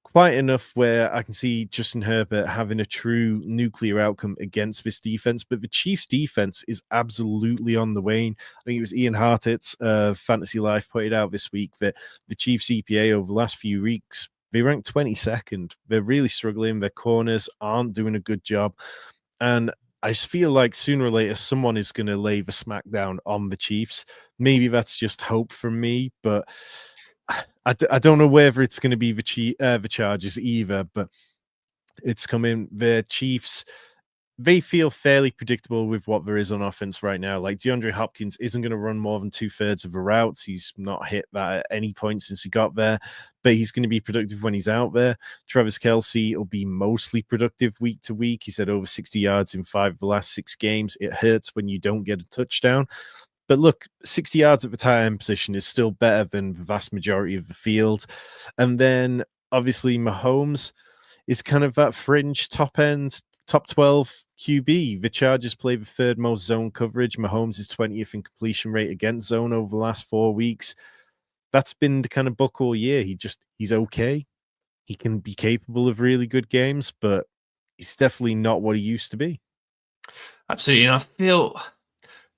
quite enough where I can see Justin Herbert having a true nuclear outcome against this defense. But the Chiefs' defense is absolutely on the wane. I think it was Ian Hartitz, Fantasy Life, put it out this week that the Chiefs' EPA over the last few weeks, they ranked 22nd. They're really struggling. Their corners aren't doing a good job. And I just feel like sooner or later someone is going to lay the smackdown on the Chiefs. Maybe that's just hope from me, but I don't know whether it's going to be the Chargers either. But it's coming. The Chiefs, they feel fairly predictable with what there is on offense right now. Like DeAndre Hopkins isn't going to run more than 2/3 of the routes. He's not hit that at any point since he got there, but he's going to be productive when he's out there. Travis Kelce will be mostly productive week to week. He's had over 60 yards in 5 of the last 6 games. It hurts when you don't get a touchdown. But look, 60 yards at the tight end position is still better than the vast majority of the field. And then obviously Mahomes is kind of that fringe top end, top 12 QB. The Chargers play the 3rd most zone coverage. Mahomes is 20th in completion rate against zone over the last 4 weeks. That's been the kind of book all year. He's okay. He can be capable of really good games, but he's definitely not what he used to be. Absolutely. And I feel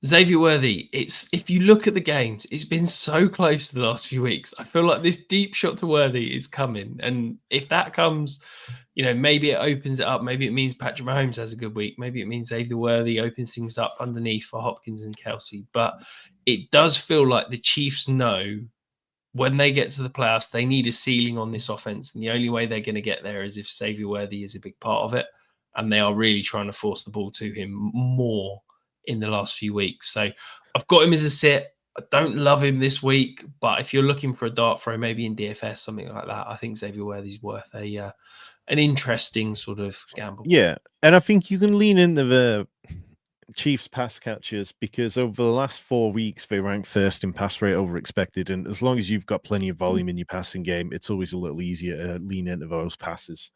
Xavier Worthy, if you look at the games, it's been so close the last few weeks. I feel like this deep shot to Worthy is coming. And if that comes, maybe it opens it up. Maybe it means Patrick Mahomes has a good week. Maybe it means Xavier Worthy opens things up underneath for Hopkins and Kelce. But it does feel like the Chiefs know when they get to the playoffs, they need a ceiling on this offense. And the only way they're going to get there is if Xavier Worthy is a big part of it. And they are really trying to force the ball to him more in the last few weeks. So I've got him as a sit. I don't love him this week, but if you're looking for a dart throw, maybe in DFS, something like that, I think Xavier Worthy's worth an interesting sort of gamble. Yeah, and I think you can lean into the Chiefs pass catchers because over the last 4 weeks they rank 1st in pass rate over expected, and as long as you've got plenty of volume in your passing game, it's always a little easier to lean into those passes.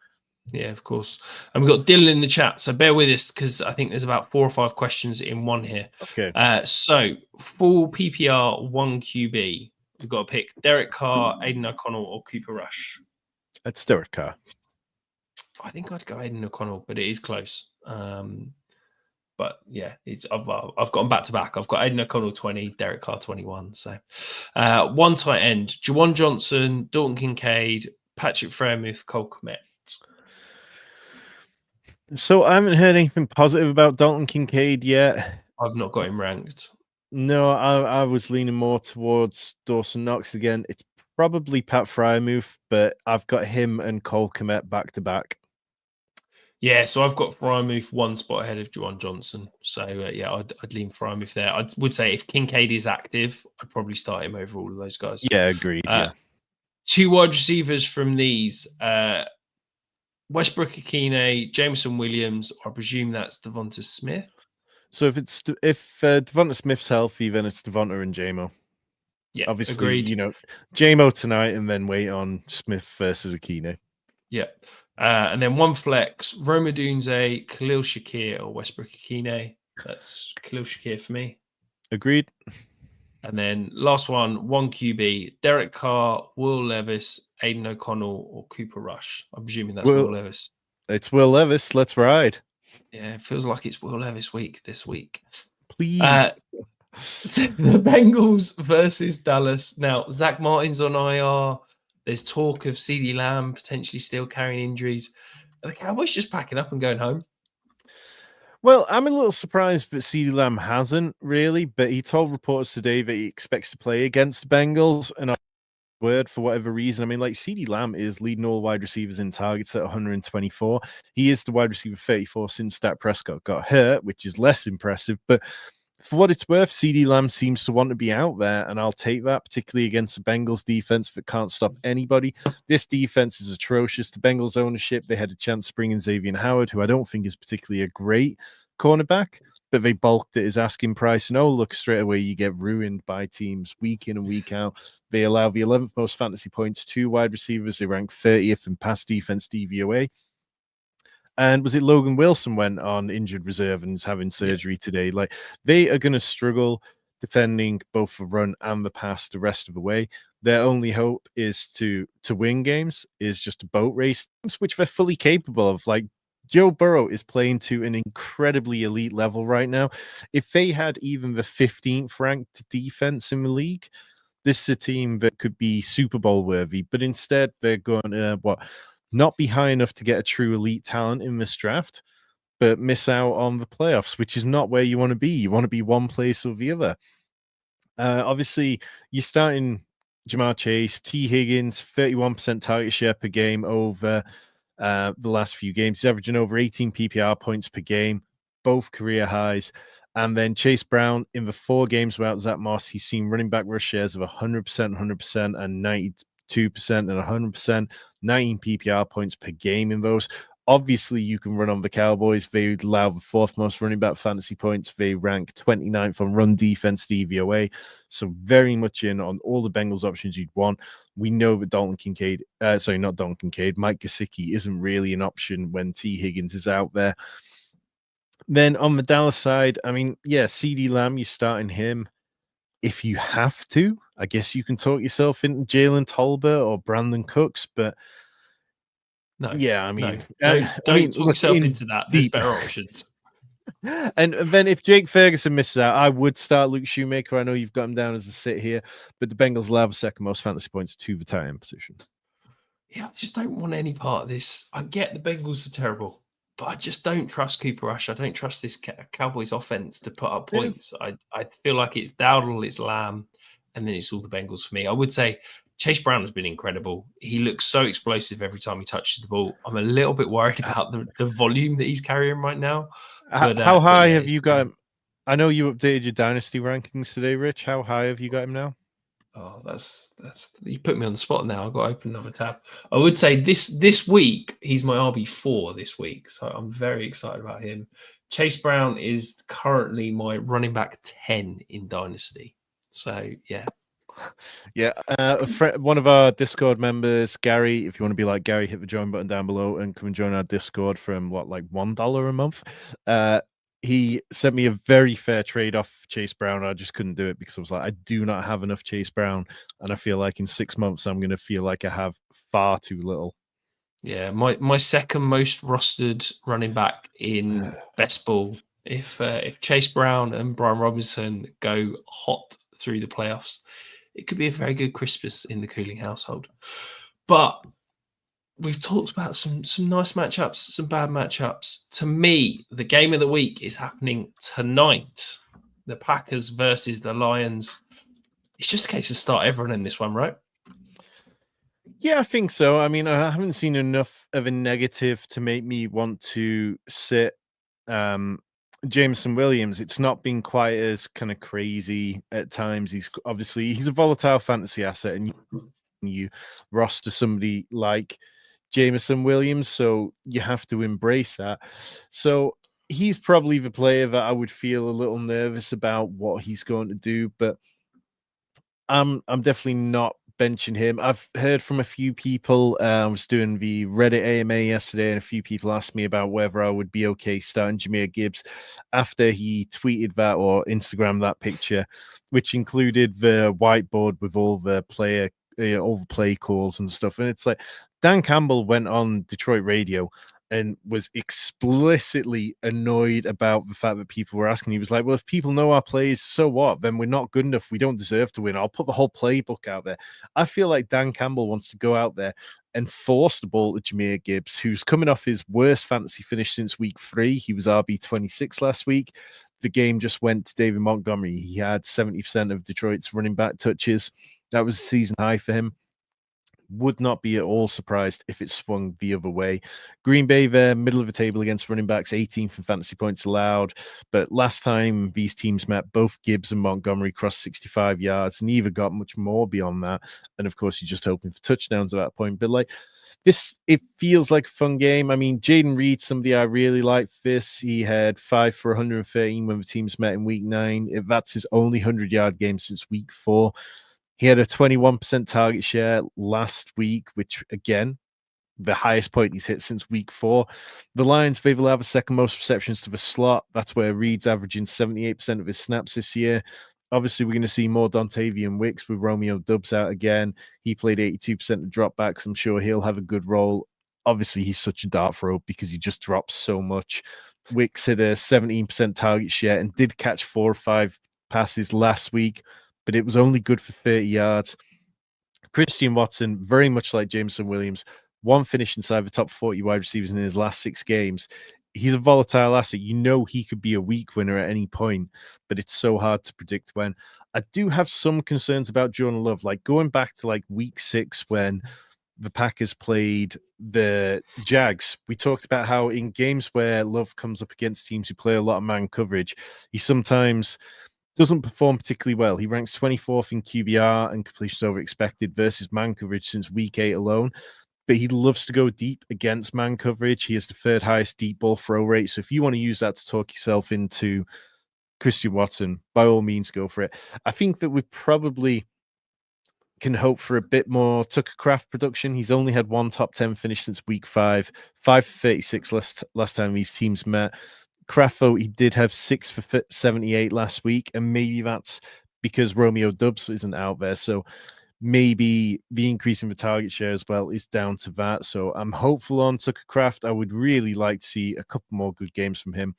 Yeah, of course. And we've got Dylan in the chat, so bear with us because I think there's about 4 or 5 questions in one here. Okay. So full PPR 1 QB, we've got to pick Derek Carr, Aiden O'Connell, or Cooper Rush. That's Derek Carr. I think I'd go Aiden O'Connell, but it is close. But yeah, I've got them back to back. I've got Aiden O'Connell 20, Derek Carr 21. So one tight end: Juwan Johnson, Dalton Kincaid, Patrick Freiermuth, Cole Kmet. So I haven't heard anything positive about Dalton Kincaid yet. I've not got him ranked. No, I was leaning more towards Dawson Knox again. It's probably Pat Freiermuth, but I've got him and Cole Kmet back to back. Yeah, so I've got Freiermuth 1 spot ahead of Juwan Johnson. So yeah, I'd lean Freiermuth there. I would say if Kincaid is active, I'd probably start him over all of those guys. Yeah, agreed. 2 wide receivers from these. Westbrook-Akine, Jameson Williams, I presume that's Devonta Smith. So if Devonta Smith's healthy, then it's Devonta and JMO. Yeah, Obviously, agreed. JMO tonight and then wait on Smith versus Aquino. Yeah. And then one flex, Roma Dunze, Khalil Shakir, or Westbrook Akine. That's Khalil Shakir for me. Agreed. And then last one QB, Derek Carr, Will Levis, Aiden O'Connell, or Cooper Rush. I'm presuming that's Will Levis. It's Will Levis. Let's ride. Yeah, it feels like it's Will Levis week this week. Please. So the Bengals versus Dallas. Now, Zach Martin's on IR. There's talk of CeeDee Lamb potentially still carrying injuries. Are the Cowboys just packing up and going home? Well, I'm a little surprised that CeeDee Lamb hasn't really, but he told reporters today that he expects to play against the Bengals. And word for whatever reason. I mean, like CeeDee Lamb is leading all wide receivers in targets at 124. He is the wide receiver 34 since Dak Prescott got hurt, which is less impressive. But for what it's worth, CeeDee Lamb seems to want to be out there, and I'll take that, particularly against the Bengals defense that can't stop anybody. This defense is atrocious. The Bengals ownership, they had a chance to bring in Xavier Howard, who I don't think is particularly a great cornerback, but they balked at his asking price. And look, straight away, you get ruined by teams week in and week out. They allow the 11th most fantasy points to wide receivers. They rank 30th in pass defense DVOA. And was it Logan Wilson went on injured reserve and is having surgery today? Like, they are going to struggle defending both the run and the pass the rest of the way. Their only hope is to win games, is just a boat race, which they're fully capable of. Like, Joe Burrow is playing to an incredibly elite level right now. If they had even the 15th ranked defense in the league, this is a team that could be Super Bowl worthy. But instead, they're going to not be high enough to get a true elite talent in this draft, but miss out on the playoffs, which is not where you want to be. You want to be one place or the other. Obviously, you're starting Jamar Chase, T. Higgins, 31% target share per game over the last few games. He's averaging over 18 PPR points per game, both career highs. And then Chase Brown, in the 4 games without Zach Moss, he's seen running back rush shares of 100%, 100%, and 92% and 100%, 19 PPR points per game in those. Obviously, you can run on the Cowboys. They allow the 4th most running back fantasy points. They rank 29th on run defense DVOA. So very much in on all the Bengals options you'd want. We know that Mike Gesicki isn't really an option when T. Higgins is out there. Then on the Dallas side, I mean, yeah, CeeDee Lamb, you're starting him. If you have to, I guess you can talk yourself into Jalen Tolbert or Brandon Cooks, but no, yeah, I mean, don't talk yourself into that. There's better options. And then if Jake Ferguson misses out, I would start Luke Shoemaker. I know you've got him down as a sit here, but the Bengals allow the 2nd most fantasy points to the tight end position. Yeah, I just don't want any part of this. I get the Bengals are terrible, but I just don't trust Cooper Rush. I don't trust this Cowboys offense to put up points. Yeah. I feel like it's Dowdle, it's Lamb, and then it's all the Bengals for me. I would say Chase Brown has been incredible. He looks so explosive every time he touches the ball. I'm a little bit worried about the volume that he's carrying right now. But, how high have you got him? I know you updated your dynasty rankings today, Rich. How high have you got him now? Oh, that's you put me on the spot now. I've got to open another tab. I would say this week he's my RB4 this week, so I'm very excited about him. Chase Brown is currently my running back 10 in Dynasty. So yeah. Yeah, one of our Discord members, Gary, if you want to be like Gary, hit the join button down below and come and join our Discord from $1 a month. He sent me a very fair trade off Chase Brown. I just couldn't do it because I was like, I do not have enough Chase Brown. And I feel like in 6 months, I'm going to feel like I have far too little. Yeah, my 2nd most rostered running back in best ball. If Chase Brown and Brian Robinson go hot through the playoffs, it could be a very good Christmas in the Cooling household. But we've talked about some nice matchups, some bad matchups. To me, the game of the week is happening tonight. The Packers versus the Lions. It's just a case of start everyone in this one, right? Yeah, I think so. I mean, I haven't seen enough of a negative to make me want to sit Jameson Williams. It's not been quite as kind of crazy at times. He's a volatile fantasy asset, and you roster somebody like Jameson Williams, so you have to embrace that. So he's probably the player that I would feel a little nervous about what he's going to do, but I'm definitely not benching him. I've heard from a few people. I was doing the Reddit AMA yesterday, and a few people asked me about whether I would be okay starting Jahmyr Gibbs after he tweeted that or Instagram that picture, which included the whiteboard with all the all the play calls and stuff. And it's like Dan Campbell went on Detroit radio and was explicitly annoyed about the fact that people were asking. He was like, well, if people know our plays, so what? Then we're not good enough. We don't deserve to win. I'll put the whole playbook out there. I feel like Dan Campbell wants to go out there and force the ball to Jahmyr Gibbs, who's coming off his worst fantasy finish since week 3. He was RB26 last week. The game just went to David Montgomery. He had 70% of Detroit's running back touches. That was a season high for him. Would not be at all surprised if it swung the other way. Green Bay there, middle of the table against running backs, 18th in fantasy points allowed. But last time these teams met, both Gibbs and Montgomery crossed 65 yards. Neither got much more beyond that. And of course, you're just hoping for touchdowns at that point. But like this, it feels like a fun game. I mean, Jaden Reed, somebody I really like this. He had 5 for 113 when the teams met in week 9. That's his only 100-yard game since week 4. He had a 21% target share last week, which, again, the highest point he's hit since week 4. The Lions, they will have the second most receptions to the slot. That's where Reed's averaging 78% of his snaps this year. Obviously, we're going to see more Dontavian Wicks with Romeo Doubs out again. He played 82% of dropbacks. I'm sure he'll have a good role. Obviously, he's such a dart throw because he just drops so much. Wicks had a 17% target share and did catch 4 or 5 passes last week, but it was only good for 30 yards. Christian Watson, very much like Jameson Williams, one finish inside the top 40 wide receivers in his last 6 games. He's a volatile asset. You know he could be a week winner at any point, but it's so hard to predict when. I do have some concerns about Jordan Love, like going back to like week 6 when the Packers played the Jags. We talked about how in games where Love comes up against teams who play a lot of man coverage, he sometimes doesn't perform particularly well. He ranks 24th in QBR and completions over expected versus man coverage since week 8 alone. But he loves to go deep against man coverage. He has the 3rd highest deep ball throw rate. So if you want to use that to talk yourself into Christian Watson, by all means, go for it. I think that we probably can hope for a bit more Tucker Kraft production. He's only had one top 10 finish since week 5, 5 for 36 last time these teams met. Kraft, though, he did have 6 for 78 last week, and maybe that's because Romeo Doubs isn't out there. So maybe the increase in the target share as well is down to that. So I'm hopeful on Tucker Kraft. I would really like to see a couple more good games from him.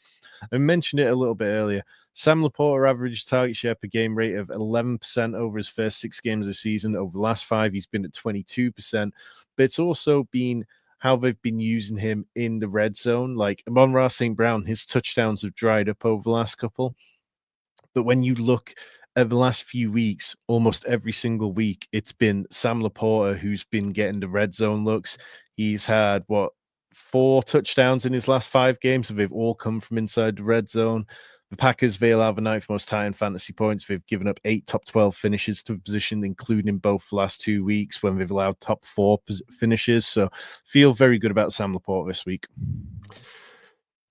I mentioned it a little bit earlier. Sam Laporta averaged target share per game rate of 11% over his first 6 games of the season. Over the last 5, he's been at 22%. But it's also been how they've been using him in the red zone. Like Amon-Ra St. Brown, his touchdowns have dried up over the last couple. But when you look at the last few weeks, almost every single week, it's been Sam Laporta who's been getting the red zone looks. He's had, 4 touchdowns in his last 5 games, and they've all come from inside the red zone. The Packers, they'll have the 9th most high in fantasy points. They've given up 8 top 12 finishes to the position, including both the last 2 weeks when they've allowed top 4 finishes. So feel very good about Sam Laporta this week.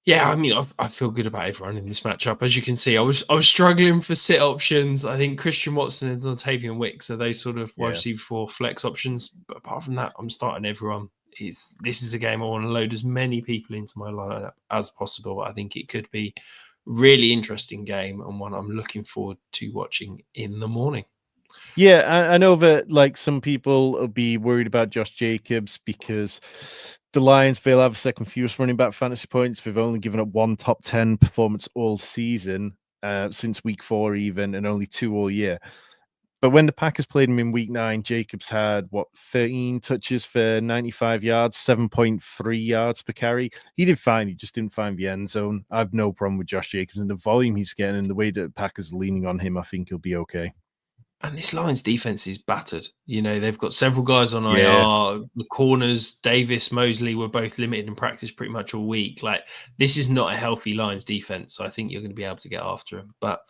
Yeah, I mean, I feel good about everyone in this matchup. As you can see, I was struggling for sit options. I think Christian Watson and Dontavian Wicks are those sort of wide receiver for flex options. But apart from that, I'm starting everyone. This is a game I want to load as many people into my lineup as possible. I think it could be really interesting game and one I'm looking forward to watching in the morning. Yeah, I know that like some people will be worried about Josh Jacobs because the Lions, they'll have second fewest running back fantasy points. They've only given up 1 top 10 performance all season since week 4 even, and only 2 all year. But when the Packers played him in week 9, Jacobs had 13 touches for 95 yards, 7.3 yards per carry. He did fine. He just didn't find the end zone. I have no problem with Josh Jacobs and the volume he's getting and the way that the Packers are leaning on him. I think he'll be okay. And this Lions defense is battered. You know, they've got several guys on IR. The corners, Davis, Mosley, were both limited in practice pretty much all week. Like, this is not a healthy Lions defense. So I think you're going to be able to get after him. But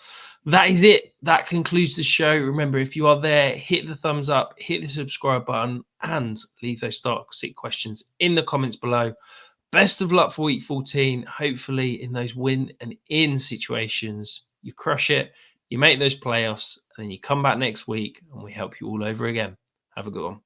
that is it. That concludes the show. Remember, if you are there, hit the thumbs up, hit the subscribe button, and leave those Start Sit questions in the comments below. Best of luck for week 14. Hopefully, in those win and in situations, you crush it. You make those playoffs, and then you come back next week, and we help you all over again. Have a good one.